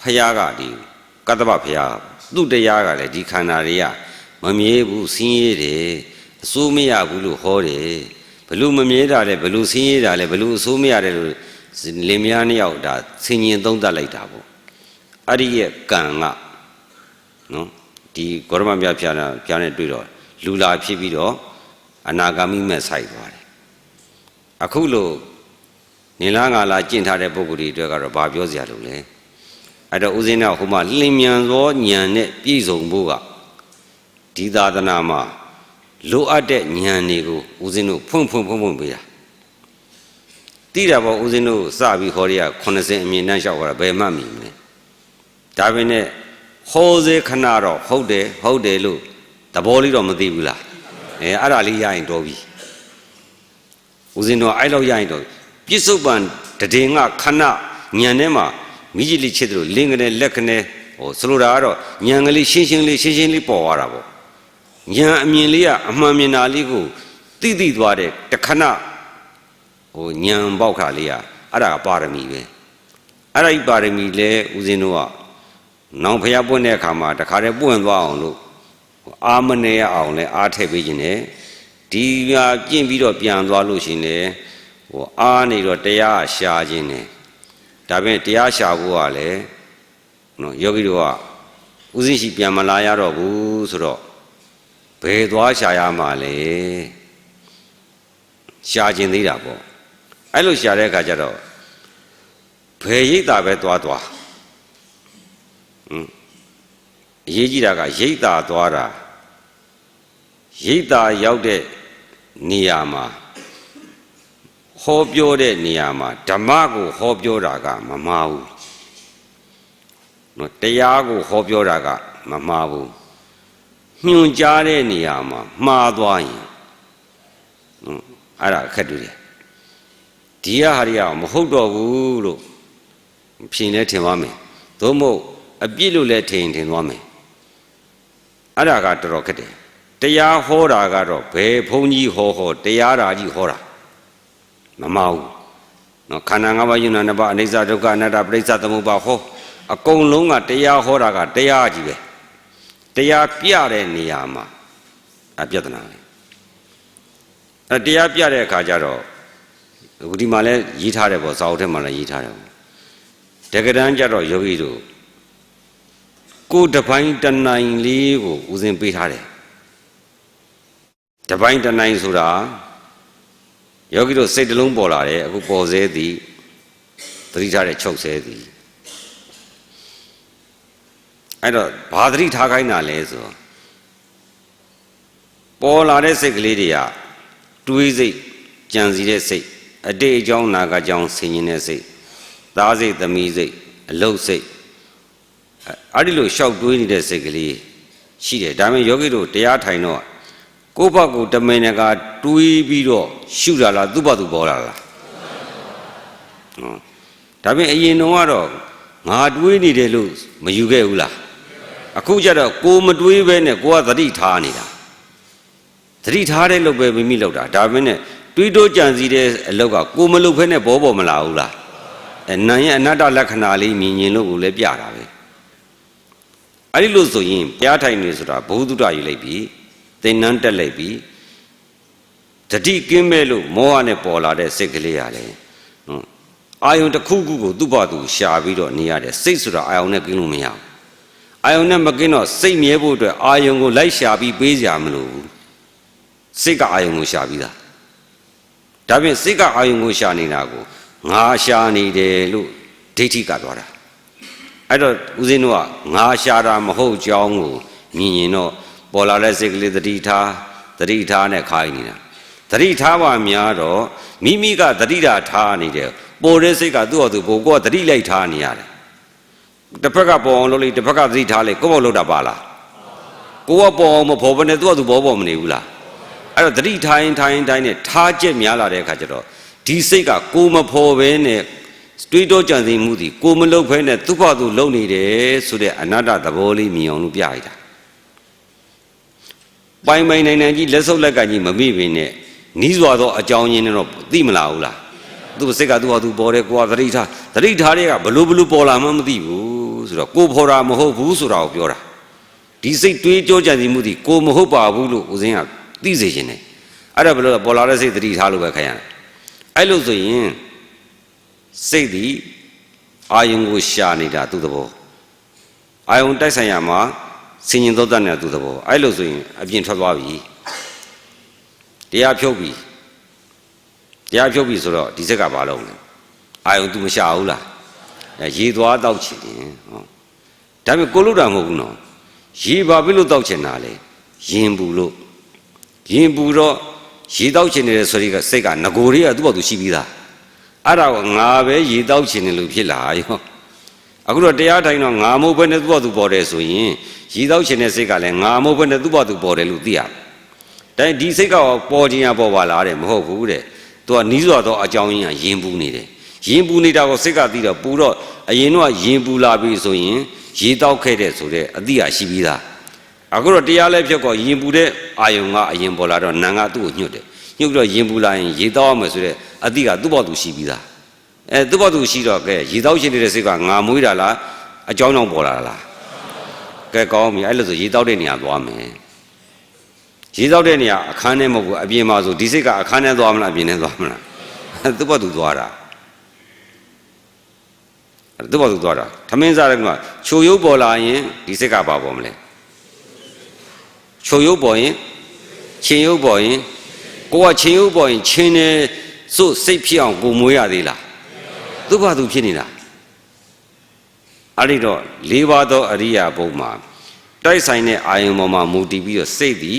ဖယားကဒီကတ္တဗဖယားသူ့တရားကလည်းဒီခန္ဓာတွေကမမြဲဘူးဆင်းရဲတယ်အစိုးမရဘူးလို့ဟောတယ်ဘလို့မမြဲတာလဲဘလို့ဆင်းရဲတာလဲဘလို့အစိုးမရတယ်လို့လင်မယားနှစ်ယောက်ဒါဆင်ញင်သုံးသပ်လိုက်တာပေါ့အဲ့ဒီရဲ့ကံကနော်ဒီဂေါရမမြတ်ဖျားနဲ့တွေ့တော့လူလာဖြစ်ပြီးတော့အနာဂါမိမဲ့ဆိုင်သွားတယ်အခုလို့နေလားငါလားကျင့်ထားတဲ့ပုဂ္ဂိုလ်တွေအတွက်ကတော့ဘာပြောစရာလို့လဲအဲ့တော့ဦးဇင်းကဟိုမှာလင်မြန်သောဉာဏ်နဲ့ပြည့်စုံဖို့ကဒီသာသနာမှာလိုအပ်တဲ့ဉာဏ်တွေကိုဦးဇင်းတို့ဖွင့်ပေးတာတိတာပေါ့ဦးဇင်းတို့စပြီးဟောရ80အမြင်တန်းလျှောက်တာဘယ်မှမမြင်လဲဒါပေမဲ့ဟောစေခဏတော့ဟုတ်တယ်လို့သဘောလေးတော့မသိဘူးလားအဲ့ဒါလေးရရင်တော်ပြီဦးဇင်းတို့အဲ့လောက်ရရင်တော့ပြစ္ဆုတ်ပံတည်ငါခဏဉာဏ်ထဲမှာမိကြီးလေးချစ်တယ်လို့လင်းကနေလက်ကနေဟိုဆိုလိုတာကတော့ဉာဏ်ကလေးရှင်းရှင်းလေးပေါ်သွားတာပေါ့ဉာဏ်အမြင်လေးကအမှန်မြင်တာလေးကိုသိသွားတဲ့တခဏဟိုဉာဏ်ပေါက်ခါလေးကအဲ့ဒါပါရမီပဲအဲ့ဒါဤပါရမီလဲဦးဇင်းတို့ကနောင်ဖျားပွင့်တဲ့အခါမှာတခါတည်းပွင့်သွားအောင်လို့အာမနေရအောင်လဲအားထည့်ပေးခြင်းနဲ့ဒီကကျင့်ပြီးတော့ပြန်သွားလို့ရှင်လေဟိုအားနေတော့တရားရှာခြင်းနဲ့ဒါပြင်တရားရှာဖို့ကလည်းနော်ယောဂီတို့ကဥစဉ်ရှိပြန်မလာရတော့ဘူးဆိုတော့ဘယ်သွားရှာရမှာလဲရှာခြင်းသေးတာပေါ့အဲ့လိုရှာတဲ့အခါကျတော့ဘယ်ရိပ်သာပဲသွားအရေးကြီးတာကရိပ်သာသွားတာရိပ်သာရောက်တဲ့နေရာမှာဟောပြောတဲ့နေရာမှာဓမ္မကိုဟောပြောတာကမမှားဘူးနော်တရားကိုဟောပြောတာကမမှားဘူးညွှန်ကြားတဲ့နေရာမှာမှားသွားရင်အဲ့ဒါအခက်တူတယ်ဒီဟာတွေကမဟုတ်တော့ဘူးလို့ဖြေနေထင်ပါမယ်သို့မဟုတ်အပြစ်လို့လည်းထင်သွားမယ်အဲ့ဒါကတော်တော်ခက်တယ်တရားဟောတာကတော့ဘယ်ဘုန်းကြီးဟောတရားဓာကြီးဟောတာမမဟုတ် နော်ခန္ဓာ၅ပါးယုံနာနှစ်ပါးအနိစ္စဒုက္ခအနတ္တပရိစ္ဆသမုပ္ပါဟောအကုန်လုံးကတရားဟောတာကတရားကြီးပဲတရားပြတဲ့နေရာမှာပြဿနာပဲတရားပြတဲ့အခါကျတော့အခုဒီမှာလဲရေးထားတယ်ပေါ့စာအုပ်ထဲမှာလည်းရေးထားတယ်တကယ်တမ်းကျတော့ယောဂီတို့ကိုယ်တပိုင်းတနိုင်လေးကိုဦးစဉ်ပေးထားတယ်တပိုင်းတနိုင်ဆိုတာယောဂီတို့စိတ်တလုံးပေါ်လာတယ်အခုပေါ်စေသည်သတိထားတဲ့ချုပ်စေသည်အဲ့တော့ဘာသတိထားခိုင်းတာလဲဆိုပေါ်လာတဲ့စိတ်ကလေးတွေကတွေးစိတ်ကြံစီတဲ့စိတ်အတိတ်အကြောင်းနာကအကြောင်းဆင်ញင်တဲ့စိတ်သားစိတ်သမီးစိတ်အလုတ်စိတ်အဲ့ဒီလိုရှောက်တွေးနေတဲ့စိတ်ကလေးရှိတယ်ဒါပေမဲ့ယောဂီတို့တရားထိုင်တော့ကိုယ့်ဘက်ကိုတမင်တကာတွေးပြီးတော့ရှုတာလားသူ့ဘက်သူပေါ်လာလားဒါပေမဲ့အရင်တုန်းကတော့ငါတွေးနေတယ်လို့မယူခဲ့ဘူးလားအခုကျတော့ကိုမတွေးပဲနဲ့ကိုကသတိထားနေတာသတိထားတဲ့လို့ပဲမိမိလောက်တာဒါပေမဲ့တွေးတိုးကြံစည်တဲ့အလောက်ကကိုမလုပ်ဖဲနဲ့ပေါ်မလာဘူးလားနာရဲ့အနတ္တလက္ခဏာလေးမြင်ရင်လို့ကိုလည်းပြတာပဲအဲ့ဒီလို့ဆိုရင်တရားထိုင်နေဆိုတာဘုဒ္ဓတယူလိုက်ပြီသင်္นานတက်လိုက်ပြီတတိကင်းမဲ့လို့မောဟနဲ့ပေါ်လာတဲ့စိတ်ကလေးရတယ်အာယုံတစ်ခုခုကိုသူ့ဘာသူရှာပြီးတော့နေရတယ်စိတ်ဆိုတာအာယုံနဲ့ကင်းလို့မရဘူးအာယုံနဲ့မကင်းတော့စိတ်မြဲဖို့အတွက်အာယုံကိုလိုက်ရှာပြီးပေးကြမလို့စိတ်ကအာယုံကိုရှာပြီးသားဒါဖြင့်စိတ်ကအာယုံကိုရှာနေတာကိုငါရှာနေတယ်လို့ဒိဋ္ဌိကသွားတာအဲ့တော့ဦးဇင်းတို့ကငါရှာတာမဟုတ်ကြောင်းကိုမြင်ရင်တော့ပေါ်လာတဲ့စိတ်ကလေးသတိထားနဲ့ခိုင်းနေတာသတိထားပါများတော့မိမိကသတိထားနေတယ်ပေါ်တဲ့စိတ်ကသူ့ဟာသူ့ကိုသတိလိုက်ထားနေရတယ်တစ်ဖက်ကပေါ်အောင်လုပ်လိုက်တစ်ဖက်ကသတိထားလိုက်ကိုယ့်ဘောက်လုပ်တာပါလားကိုကပေါ်အောင်မပေါ်ဘဲနဲ့သူ့ဟာသူပေါ်မနေဘူးလားအဲ့တော့သတိထိုင်နဲ့ထားချက်များလာတဲ့အခါကျတော့ဒီစိတ်ကကိုမဖော်ဘဲနဲ့တွေးတောကြံစည်မှုဒီကိုမလုပ်ဘဲနဲ့သူ့ဘာသူလုပ်နေတယ်ဆိုတဲ့အနတ္တသဘောလေးမြင်အောင်လို့ပြရတာပိုင်နိုင်ကြီးလက်ဆုပ်လက်ကကြီးမမိပင်နဲ့နီးစွာသောအကြောင်းရင်းနဲ့တော့သိမလားဘူးလားသူ့စိတ်ကသူ့ဟာသူပေါ်တယ်ကိုကသတိထားတဲ့ကဘလို့ပေါ်လာမှမသိဘူးဆိုတော့ကိုဖော်တာမဟုတ်ဘူးဆိုတာကိုပြောတာဒီစိတ်တွေးကြောကြံစည်မှုဒီကိုမဟုတ်ပါဘူးလို့ဦးဇင်းကသိစေခြင်းနဲ့အဲ့ဒါဘလို့ပေါ်လာတဲ့စိတ်သတိထားလို့ပဲခိုင်းရတယ်အဲ့လို့ဆိုရင်စိတ်ဒီအာယုံကိုရှာနေတာသူ့သဘောအာယုံတိုက်ဆိုင်ရမှာဆင်ញင်သောတတ်နေတဲ့သူ့သဘောအဲ့လို့ဆိုရင်အပြင်ထွက်သွားပြီတရားဖြုတ်ပြီဆိုတော့ဒီစိတ်ကဘာလုပ်လဲအာယုံ तू မရှာဘူးလားရေသွားတောက်ချင်ဟောဒါပေမဲ့ကိုလို့တာမဟုတ်ဘူးနော်ရေဘာဖြစ်လို့တောက်ချင်တာလဲရင်ပူတော့ရေတောက်ချင်နေတဲ့ဆိုတဲ့စိတ်ကငကိုတွေကသူ့ဘာသူရှိပြီးသားအဲ့ဒါကငါပဲရေတောက်ချင်တယ်လို့ဖြစ်လာရောအခုတော့တရားထိုင်တော့ငါမဟုတ်ဘဲနဲ့သူ့ဘာသူပေါ်တယ်ဆိုရင်ရေတောက်ချင်တဲ့စိတ်ကလည်းငါမဟုတ်ဘဲနဲ့သူ့ဘာသူပေါ်တယ်လို့သိရတယ်တိုင်းဒီစိတ်ကပေါ်ခြင်းရပေါ်ပါလားတဲ့မဟုတ်ဘူးတဲ့သူကနီးစွာသောအကြောင်းရင်းကရင်ပူနေတယ်ရင်ပူနေတာကိုစိတ်ကသိတော့ပူတော့အရင်တော့ရင်ပူလာပြီဆိုရင်ရေတောက်ခဲ့တဲ့ဆိုတဲ့အတိအရှိပြီးသားအခုတော့တရားလည်းဖြစ်ကောရင်ပူတဲ့အာယုံကအရင်ပေါ်လာတော့နံကသူ့ကိုညှို့တယ်ညှို့ပြီးတော့ရင်ပူလာရင်ရေတောက်ရမယ်ဆိုတဲ့အတိကသူ့ဘောသူရှိပြီးသားသူ့ဘောသူရှိတော့ကဲရေတောက်ရှင်နေတဲ့စိတ်ကငါမွေးတာလားအကြောင်းကြောင့်ပေါ်လာတာလားကဲကောင်းပြီအဲ့လိုဆိုရေတောက်တဲ့နေရာသွားမယ်ရေတောက်တဲ့နေရာအခန်းထဲမဟုတ်ဘူးအပြင်မှာဆိုဒီစိတ်ကအခန်းထဲသွားမလားအပြင်ထဲသွားမလားသူ့ဘောသူသွားတာထမင်းစားတဲ့ကချိုရုပ်ပေါ်လာရင်ဒီစိတ်ကဘာပေါ်မလဲချိုရုပ်ပေါ်ရင်ချင်းရုပ်ပေါ်ရင်ကိုကချင်းရုပ်ပေါ်ရင်ချင်းနေစို့စိတ်ဖြစ်အောင်ကိုမွေးရသေးလားသူ့ဘာသူဖြစ်နေတာအဲ့ဒီတော့၄ပါးသောအရိယာဘုံမှာတိုက်ဆိုင်တဲ့အာယုံပေါ်မှာမူတည်ပြီးတော့စိတ်ဒီ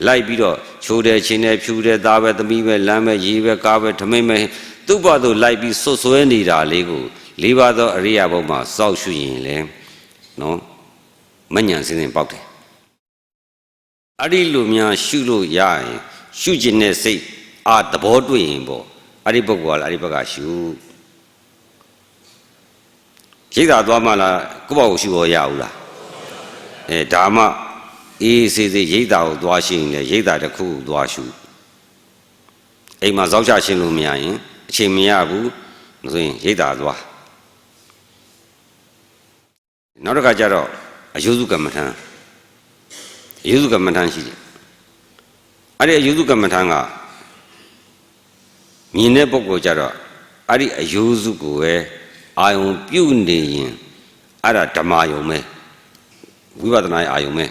လိုက်ပြီးတော့ချိုးတယ်ချင်းတယ်ဖြူတယ်သားပဲသမီးပဲလမ်းပဲရေပဲကားပဲထမင်းပဲသူ့ဘာသူလိုက်ပြီးဆွဆွဲနေတာလေးကို၄ပါးသောအရိယာဘုံမှာစောက်ရှုရင်လေနော်မဉဏ်စင်းစင်းပေါက်တယ်အဲ့ဒီလိုများရှုလို့ရရင်ရှုခြင်းနဲ့စိတ်သဘောတွေ့ရင်ပေါ့အဲ့ဒီပုဂ္ဂိုလ်ကလည်းအဲ့ဒီဘက်ကရှုရိတ်တာသွားမှလားကိုယ့်ဘောက်ကိုရှုရဘူးလားဒါမှအေးစေရိတ်တာကိုသွားရှင်းရင်ရိတ်တာတစ်ခုသွားရှုအိမ်မှာဇောက်ချရှင်းလို့မရရင်အချိန်မရဘူး ဆိုရင်ရိတ်တာသွားနောက်တစ်ခါကျတော့အယုစုကမ္မထံအယုစုကမ္မထံရှိတယ်အဲ့ဒီအယုစုကမ္မထံကမြင်တဲ့ပုဂ္ဂိုလ်ကျတော့အဲ့ဒီအယုစုကိုပဲအာယုံပြုနေရင်အဲ့ဒါဓမ္မယုံပဲဝိပဿနာရဲ့အာယုံပဲ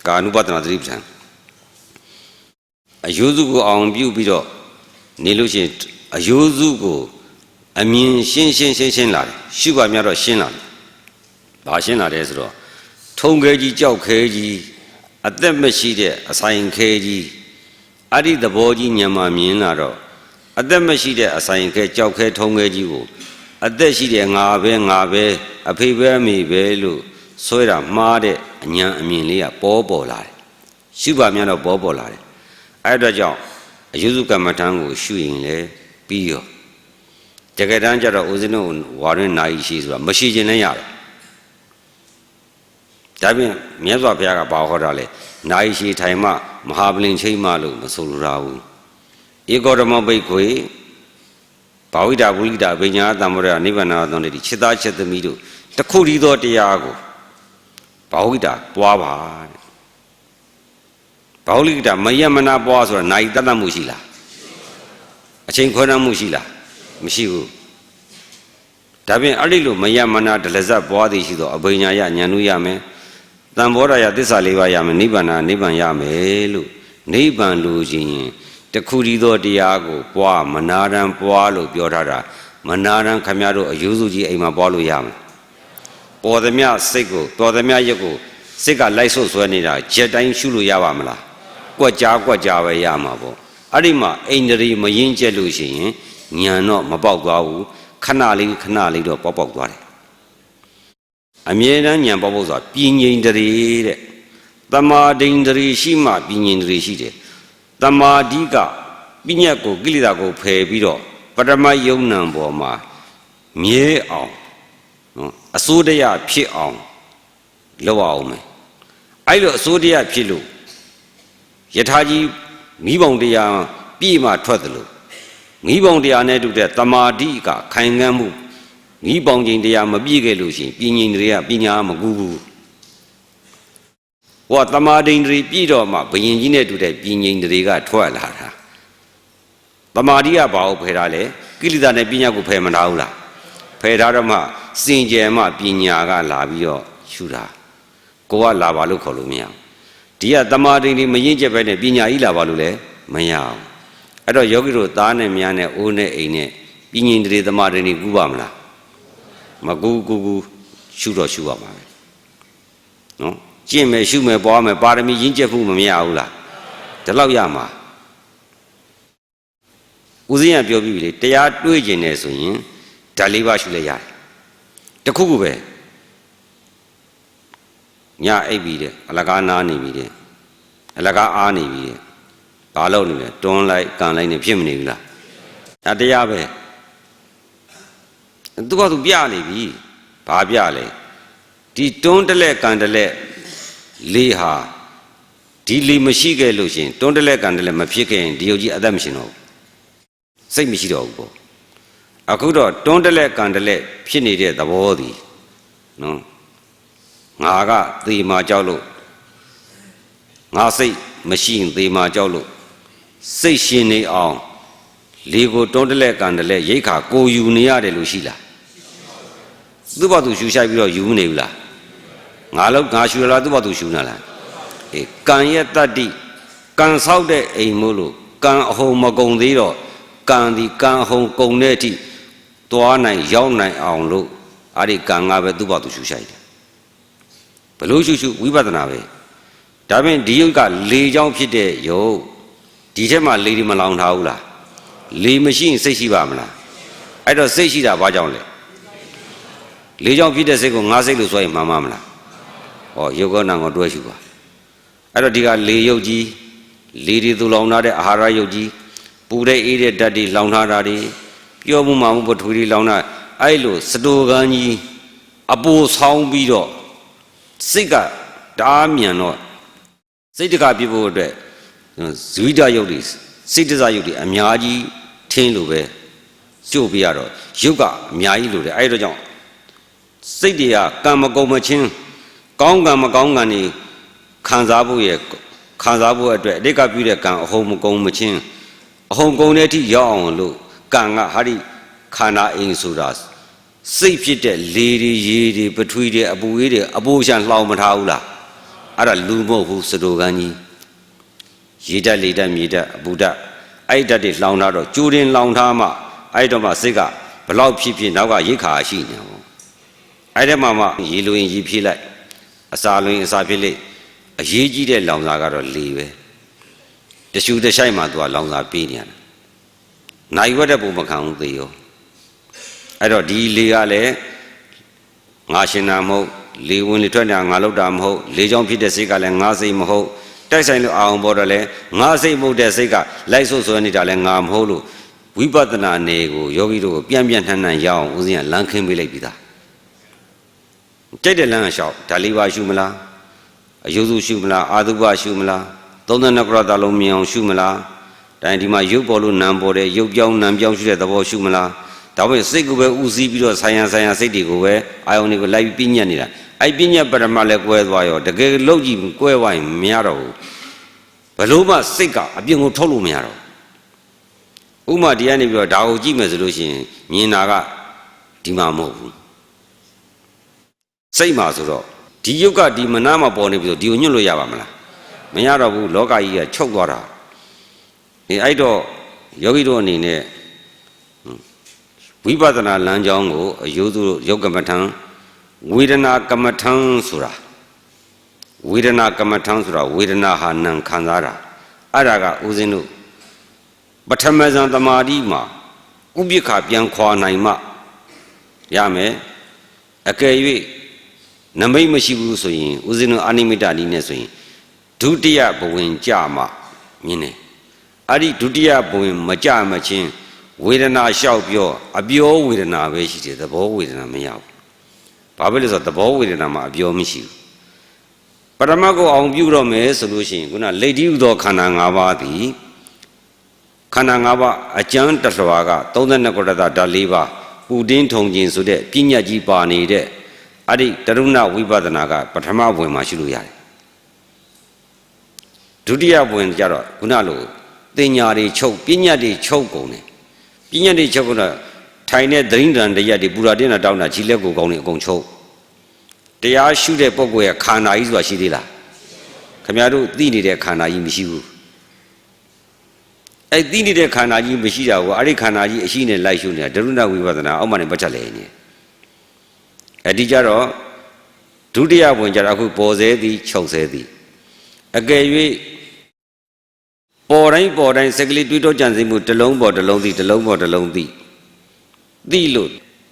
ကာနုပဒနာသတိပဋ္ဌာန်အယုစုကိုအောင်ပြုပြီးတော့နေလို့ရှိရင်အယုစုကိုအမြင်ရှင်းလာတယ်ရှုပါများတော့ရှင်းလာတယ်ဘာရှင်းလာတယ်ဆိုတော့ထုံခဲကြီးကြောက်ခဲကြီးအသက်မရှိတဲ့အဆိုင်ခဲကြီးအဲ့ဒီသဘောကြီးညံမှာမြင်လာတော့အသက်မရှိတဲ့အဆိုင်ခဲကြောက်ခဲထုံခဲကြီးကိုအသက်ရှိတဲ့ငါပဲအဖေပဲအမေပဲလို့ဆွဲတာမှားတဲ့အဉာဏ်အမြင်လေးကပေါ်လာတယ်ရှုပါများတော့ပေါ်လာတယ်အဲ့အတွက်ကြောင့်အယုစုကမ္မထံကိုရှုရင်လေပြီးရောတကယ်တမ်းကျတော့ဦးဇင်းတို့ဝါရင်းနာယီရှိဆိုတာမရှိခြင်းလည်းရတယ်ဒါပြင်မြတ်စွာဘုရားကဘာဟောတာလဲနာယီရှိထိုင်မှမဟာပလင်ချိန်မှလို့မဆိုလိုတာဘူးဧကောဓမ္မဘိက္ခွေဘာဝိတာဝိလိတာဘိညာသံမောရနိဗ္ဗာန်တော်တည်းခြေသားချက်သမီးတို့တခုတည်းသောတရားကိုဘာဝိတာပွားပါတဲ့ဘာဝိတာမယမနာပွားဆိုတာနာယီတတ်တတ်မှုရှိလားအချိန်ခွဲတမ်းမှုရှိလားမရှိဘူးဒါပြင်အဲ့ဒီလိုမယမနာဒလဇတ်ပွားသည်ရှိသောအဘိညာယဉာဏ်လို့ရမယ်တံဘောဓယသစ္စာ၄ပါးရမယ်နိဗ္ဗာန်ရမယ်လို့နိဗ္ဗာန်လိုချင်ရင်တခုတည်းသောတရားကိုပွားမနာရန်ပွားလို့ပြောထားတာမနာရန်ခမရတို့အယုစုကြီးအိမ်မှာပွားလို့ရမယ်ပေါ်သမျှစိတ်ကိုတော်သမျှရုပ်ကိုစိတ်ကလိုက်ဆွဆွဲနေတာချက်တိုင်းရှုလို့ရပါမလားကွက်ကြားပဲရမှာပေါ့အဲ့ဒီမှာအိန္ဒြေမရင်ကျက်လို့ရှိရင်ဉာဏ်တော့မပေါက်သွားဘူးခဏလေးတော့ပေါက်သွားတယ်အမြဲတမ်းဉာဏ်ပေါက်ဆိုတာပြင်းငိမ့်တည်းတဲ့တမာဒိန္ဒြေရှိမှပြင်းငိမ့်တည်းရှိတယ်တမာတိကပညတ်ကိုကိလေသာကိုဖယ်ပြီးတော့ပရမယုံနံပေါ်မှာမြဲအောင်နော်အစိုးတရားဖြစ်အောင်လုပ်အောင်မယ်အဲ့လိုအစိုးတရားဖြစ်လို့ယထာကြီးမိဘုံတရားပြည့်မှထွက်တယ်လို့မိဘုံတရားနဲ့တူတဲ့တမာတိကခိုင်ခံ့မှုမိဘုံချင်းတရားမပြည့်ခဲ့လို့ရှိရင်ပြင်းငိမ့်တွေကပညာမကူဘူးဟောတမာဒိန္ဒြေပြည့်တော့မှဘယင်ကြီးနဲ့တူတဲ့ပြင်းငိမ့်တွေကထွက်လာတာတမာတိကဘာကိုဖယ်ထားလဲကိလေသာနဲ့ပညာကိုဖယ်မထားဘူးလားဖယ်ထားတော့မှစင်ကြယ်မှပညာကလာပြီးတော့ရှုတာကိုကလာပါလို့ခေါ်လို့မရဘူးဒီကတမာဒိန္ဒြေမရင်ကျက်ပဲနဲ့ပညာကြီးလာပါလို့လည်းမရဘူးအဲ့တော့ယောဂီတို့သားနဲ့မြားနဲ့အိုးနဲ့အိမ်နဲ့ပြင်းငိမ့်တွေတမာဒိန္ဒြေကူးပါမလားမကူရှုတော့ရှုရမှာပဲနော်ကျင့်မယ်ရှုမယ်ပွားမယ်ပါရမီရင်းကျက်မှုမမရဘူးလားဒီလောက်ရမှာဦးဇင်းကပြောပြီးပြီလေတရားတွေးကျင်တယ်ဆိုရင်ဓာတ်၄ပါးရှုလိုက်ရတယ်တခုခုပဲညအိပ်ပြီးတဲ့အလကားနားနေပြီတဲ့အလကားအားနေပြီတဲ့ဘာလို့နေလဲတွန်းလိုက်ကန်လိုက်နေဖြစ်မနေဘူးလားဒါတရားပဲသူကသူပြနေပြီဘာပြလဲဒီတွန်းတလဲကန်တလဲလေးဟာဒီလေးမရှိခဲ့လို့ရှင်တွန်းတလဲကန်တလဲမဖြစ်ခဲ့ရင်ဒီယုတ်ကြီးအသက်မရှင်တော့ဘူးစိတ်မရှိတော့ဘူးပေါ့အခုတော့တွန်းတလဲကန်တလဲဖြစ်နေတဲ့သဘောသည်နော်ငါကသေမာကြောက်လို့ငါစိတ်မရှိရင်သေမာကြောက်လို့စိတ်ရှင်နေအောင်လေကိုတွန်းတလဲကန်တလဲရိတ်ခါကိုယူနေရတယ်လို့ရှိလားသူ့ဘာသူရှူရှိုက်ပြီးတော့ယူနေဘူးလားငါရှူရလားသူ့ဘာသူရှူနေလားအေးကံရဲ့တတ္တိကံဆောက်တဲ့အိမ်မို့လို့ကံအဟုံမကုံသေးတော့ကံဒီကံအဟုံကုံတဲ့အထိသွားနိုင်ရောက်နိုင်အောင်လို့အဲ့ဒီကံကပဲသူ့ဘာသူရှူရှိုက်တယ်ဘလို့ရှုဝိပဿနာပဲဒါပြင်ဒီယုတ်ကလေချောင်းဖြစ်တဲ့ယုတ်ဒီထက်မှလေဒီမလောင်ထားဘူးလားလေမရှိရင်စိတ်ရှိပါမလားအဲ့တော့စိတ်ရှိတာဘာကြောင့်လဲလေချောင်းဖြစ်တဲ့စိတ်ကိုငါစိတ်လို့ဆိုရင်မှန်ပါမလားဟောယုတ်ကောနာကိုတွဲရှုပါအဲ့တော့ဒီကလေယုတ်ကြီးလေဒီသူလောင်ထားတဲ့အာဟာရယုတ်ကြီးပူတဲ့အေးတဲ့ဓာတ်တွေလောင်ထားတာတွေပြောမှုမှမှုပထဝီတွေလောင်တာအဲ့လိုစတိုကန်ကြီးအပူဆောင်းပြီးတော့စိတ်ကတားမြန်တော့စိတ်တကပြဖို့အတွက်ဇဝိတယုတ်တွေစိတ်တစယုတ်တွေအများကြီးထင်းလို့ပဲ ကျိုးပြရတော့ရုပ်ကအများကြီးလို့တယ်အဲ့ဒါကြောင့်စိတ်တွေကကံမကုန်မချင်းကောင်းကံမကောင်းကံနေခံစားဖို့အတွက်အတိတ်ကပြုတဲ့ကံအဟုန်မကုန်မချင်းအဟုန်ကုန်တဲ့အထိရောက်အောင်လို့ကံကဟာဒီခန္ဓာအိမ်ဆိုတာစိတ်ဖြစ်တဲ့လေတွေရေတွေပထဝီတွေအပူအေးတွေအပိုးရှံလှောင်မထားဘူးလားအဲ့ဒါလူမဟုတ်ဘူးစတိုကန်းကြီးရေဓာတ်လေဓာတ်မြေဓာတ်အပူဓာတ်အဲ့ဓာတ်တွေလှောင်ထားတော့ကြိုတင်လှောင်ထားမှအဲ့တော့မှစိတ်ကဘလောက်ဖြစ်နောက်ကရိတ်ခါရှိနေအောင်အဲ့ဒီမှာရေလိုရင်ရေဖြည့်လိုက်အစာလိုရင်အစာဖြည့်လိုက်အရေးကြီးတဲ့လောင်စာကတော့လေပဲတရှူတဆိုင်မှာသူကလောင်စာပေးနေရတယ်နိုင်ဝတ်တဲ့ပုံမခံဘူးသေရောအဲ့တော့ဒီလေကလည်းငါရှင်တာမဟုတ်လေဝင်လေထွက်တာငါလောက်တာမဟုတ်လေချောင်းဖြစ်တဲ့စိတ်ကလည်းငါစိတ်မဟုတ်တိုက်ဆိုင်လို့အောင်ပေါ်တော့လဲငါစိတ်မဟုတ်တဲ့စိတ်ကလိုက်ဆွဆွဲနေတာလဲငါမဟုတ်လို့ဝိပဿနာနယ်ကိုယောဂီတို့ကိုပြန်နှံ့ရအောင်ဦးဇင်းကလမ်းခင်းပေးလိုက်ပြီသားကြိုက်တဲ့လမ်းကလျှောက်ဒါလေးပါရှုမလားအယုစုရှုမလားအာသုဘရှုမလား32ကရတလုံးမြင်အောင်ရှုမလားတိုင်းဒီမှာရုပ်ပေါ်လို့နာမ်ပေါ်တယ်ရုပ်ပြောင်းနာမ်ပြောင်းရှုတဲ့သဘောရှုမလားဒါပေမဲ့စိတ်ကိုပဲဥစည်းပြီးတော့ဆိုင်ရစိတ်တွေကိုပဲအာယုန်တွေကိုလိုက်ပြီးပြညတ်နေတာအဲ့ပြညတ်ပရမလည်းကွဲသွားရောတကယ်လို့ကြည့်ကွဲသွားရင်မရတော့ဘူးဘလို့မှစိတ်ကအပြင်ကိုထုတ်လို့မရတော့ဥမာဒီကနေပြီးတော့ဒါကိုကြည့်မယ်ဆိုလို့ရှိရင်မြင်တာကဒီမှာမဟုတ်ဘူးစိတ်မှာဆိုတော့ဒီယုတ်ကဒီမနာမှာပေါ်နေပြီဆိုဒီကိုညွတ်လို့ရပါမလားမရတော့ဘူးလောကကြီးကချုပ်သွားတာအဲ့တော့ယောဂီတို့အနေနဲ့ဝိပဿနာလမ်းကြောင်းကိုအယုစုယုတ်ကမ္မထံဝေဒနာကမ္မထံဆိုတာဝေဒနာကမ္မထံဆိုတာဝေဒနာဟာနံခံစားတာအဲ့ဒါကဦးဇင်းတို့ပထမဇန်သမာဓိမှာဥပိ္ပခပြန်ခွာနိုင်မှရမယ်အကယ်၍နမိတ်မရှိဘူးဆိုရင်ဦးဇင်းတို့အာနိမိတ္တနည်းနဲ့ဆိုရင်ဒုတိယဘဝင်ကြမှမြင်တယ်အဲ့ဒီဒုတိယဘဝင်မကြမချင်းဝေဒနာလျှောက်ပြောအပြောဝေဒနာပဲရှိတယ်သဘောဝေဒနာမရဘူးဘာဖြစ်လဲဆိုတော့သဘောဝေဒနာမှာအပြောမရှိဘူးပရမတ်ကိုအောင်ပြုတော့မယ်ဆိုလို့ရှိရင်ခုနလက်တိဥသောခန္ဓာ၅ပါးသည်ခန္ဓာ၅ပါးအကျမ်းတလွှာက32ခုတ္တဓာတ်၄ပါးပူတင်းထုံခြင်းဆိုတဲ့ပြဉ္ညာကြီးပါနေတဲ့အဲ့ဒီတရုဏဝိပဿနာကပထမဘဝင်မှာရှိလို့ရတယ်ဒုတိယဘဝင်ကျတော့ခုနလိုတင်ညာတွေချုပ်ပြဉ္ညာတွေချုပ်ကုန်တယ်ပြဉ္ညာတွေချုပ်ကုန်တော့ထိုင်တဲ့ဒိဋ္ဌံတရားတွေပူရာတင်းတာတောင်းတာခြေလက်ကိုကောင်းနေအကုန်ချုပ်တရားရှုတဲ့ပုဂ္ဂိုလ်ရဲ့ခန္ဓာကြီးဆိုတာရှိသေးလားခင်ဗျားတို့သိနေတဲ့ခန္ဓာကြီးမရှိဘူးအဲ့သိနေတဲ့ခန္ဓာကြီးမရှိတာကိုအဲ့ဒီခန္ဓာကြီးအရှိနဲ့လိုက်ရှုနေတာဒရုဏဝိပဿနာအောက်မှနေပတ်ချက်လေနေအဲ့ဒီကြတော့ဒုတိယဘဝင်ကြတော့အခုပေါ်စေသည်ချုပ်စေသည်အကယ်၍ပေါ်တိုင်းစက်ကလေးတွေးတော့ကြံစည်မှုတစ်လုံးပေါ်တစ်လုံးသည်လို့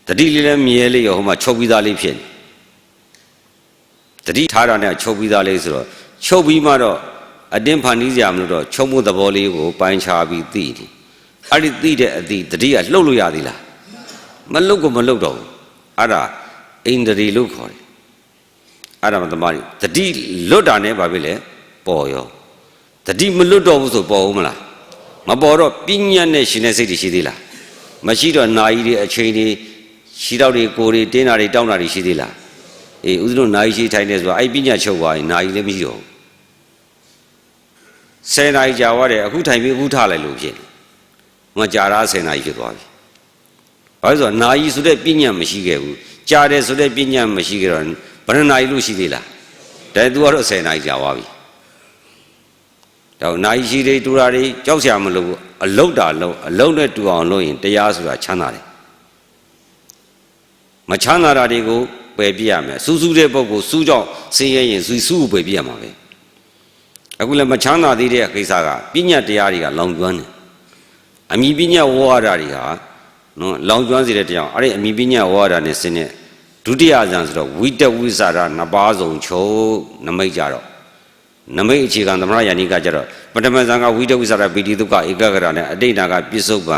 တတိလေးလည်းမြဲလေးရောဟိုမှာချုပ်ပြီးသားလေးဖြစ်နေတတိထားတာနဲ့ချုပ်ပြီးသားလေးဆိုတော့ချုပ်ပြီးမှတော့အတင်းဖန်တီးစရာမလိုတော့ချုပ်မှုသဘောလေးကိုပိုင်းခြားပြီးသိတယ်အဲ့ဒီသိတဲ့အသည့်တတိကလှုပ်လို့ရသေးလားမလှုပ်တော့ဘူးအဲ့ဒါအိန္ဒြေလို့ခေါ်တယ်အဲ့ဒါမှသမားတတိလွတ်တာနဲ့ဘာဖြစ်လဲပေါ်ရောတတိမလွတ်တော့ဘူးဆိုပေါ်ဦးမလားမပေါ်တော့ပညာနဲ့ရှင်တဲ့စိတ်တွေရှိသေးလားမရှိတော့နာယီတွေအချိန်တွေခြေတော့တွေကိုယ်တွေတင်းတာတွေတောင်းတာတွေရှိသေးလားအေးဦးဇင်းတို့နာယီရှိထိုင်နေဆိုတာအဲ့ပညာချုပ်သွားရင်နာယီလည်းမရှိတော့ဘူး10နာရီကြာသွားတယ်အခုထိုင်ပြီးအခုထားလိုက်လို့ဖြစ်မကြာတာ10နာရီဖြစ်သွားပြီဘာလို့ဆိုတော့နာယီဆိုတဲ့ပညာမရှိခဲ့ဘူးကြာတယ်ဆိုတဲ့ပညာမရှိခဲ့တော့ဘယ်နှနာရီလို့ရှိသေးလားဒါသူကတော့10နာရီကြာသွားပြီတော့နာယီရှိတွေတူတာတွေကြောက်စရာမလိုဘူးအလုတ်တာလုံးအလုံးနဲ့တူအောင်လုပ်ရင်တရားဆိုတာချမ်းသာတယ်မချမ်းသာတာတွေကိုပယ်ပြရမယ်စူးစူးတဲ့ပုဂ္ဂိုလ်စူးကြောင့်ဆင်းရဲရင်စူးကိုပယ်ပြရမှာပဲအခုလည်းမချမ်းသာသေးတဲ့ကိစ္စကပညာတရားတွေကလောင်ကျွမ်းတယ်အမိပညာဝါဒတွေဟာနော်လောင်ကျွမ်းစေတဲ့တရားအဲ့ဒီအမိပညာဝါဒနဲ့ဆင်းတဲ့ဒုတိယဇန်ဆိုတော့ဝိတဝိဇာရနှစ်ပါးစုံချုပ်နမိတ်ကြတော့နမိတ်အခြေခံသမရယာနိကကြတော့ပထမဇန်ကဝိတဝိဇာရပိတိဒုက္ခဧကဂရနဲ့အတိတ်နာကပြစ္ဆုတ်ပံ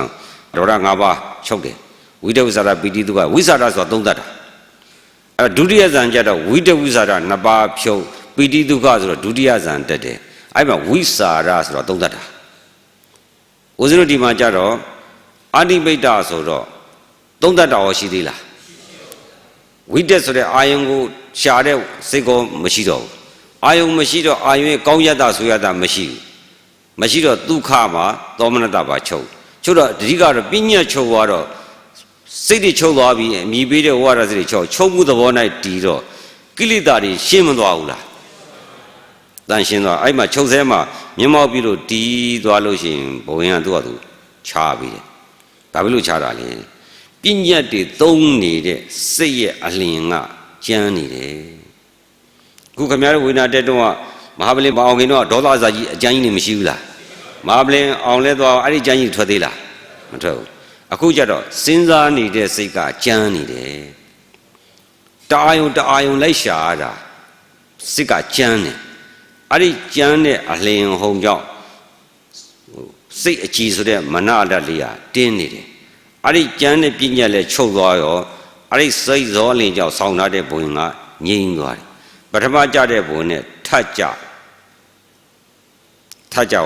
ဒေါရ၅ပါးချုပ်တယ်ဝိတဝိဇာရပိတိဒုက္ခဝိဇာရဆိုတာသုံးတတ်တာအဲ့ဒုတိယဇန်ကြတော့ဝိတဝိဇာရနှစ်ပါးဖြုတ်ပိတိဒုက္ခဆိုတော့ဒုတိယဇန်တက်တယ်အဲ့မှာဝိစာရဆိုတော့သုံးတတ်တာဦးဇင်းတို့ဒီမှာကြတော့ အာနိမိတ်တာဆိုတော့သုံးတတ်တာရောရှိသေးလားဝိတက်ဆိုတဲ့အာယုံကိုရှာတဲ့စိတ်ကောမရှိတော့ဘူးအာယုံမရှိတော့အာယုံရဲ့ကောင်းရတာဆိုရတာမရှိဘူးမရှိတော့ဒုက္ခမှာသောမနတပါချုပ်တော့အဓိကတော့ပညာချုပ်သွားတော့စိတ်တွေချုပ်သွားပြီးအမြည်ပေးတဲ့ဝါဒစိတ်တွေချုပ်မှုသဘော၌တည်တော့ကိလေသာတွေရှင်းမသွားဘူးလားတန်ရှင်းသွားအဲ့မှာချုပ်ဆဲမှာမျက်မှောက်ပြီးလို့တည်သွားလို့ရှိရင်ဘဝင်ကသူ့ဟာသူခြားပြီးတယ်ဒါပဲလို့ခြားတာလေပညာတွေသုံးနေတဲ့စိတ်ရဲ့အလင်းကကျမ်းနေတယ်အခုခင်ဗျားတို့ဝိညာဉ်တက်တော့မဟာပလင်မအောင်ခင်တော့ဒေါသစာကြီးအကျမ်းကြီးနေမရှိဘူးလားမဟာပလင်အောင်လဲသွားအဲ့ဒီကျမ်းကြီးထွက်သေးလားမထွက်ဘူးအခုကျတော့စဉ်းစားနေတဲ့စိတ်ကကျမ်းနေတယ်တအာယုံလိုက်ရှာရတာစိတ်ကကျမ်းနေအဲ့ဒီကျမ်းတဲ့အလင်းဟုံကြောင့်စိတ်အကြည်ဆိုတဲ့မနအတ္တလေးဟာတင်းနေတယ်အဲ့ဒီကျမ်းတဲ့ပညာလည်းချုပ်သွားရောအဲ့ဒီစိတ်ဇောအလင်းကြောင့်ဆောင်းထားတဲ့ဘုံကငြိမ့်သွားတယ်ပထမကြတဲ့ဘုံနဲ့ထပ်ကြ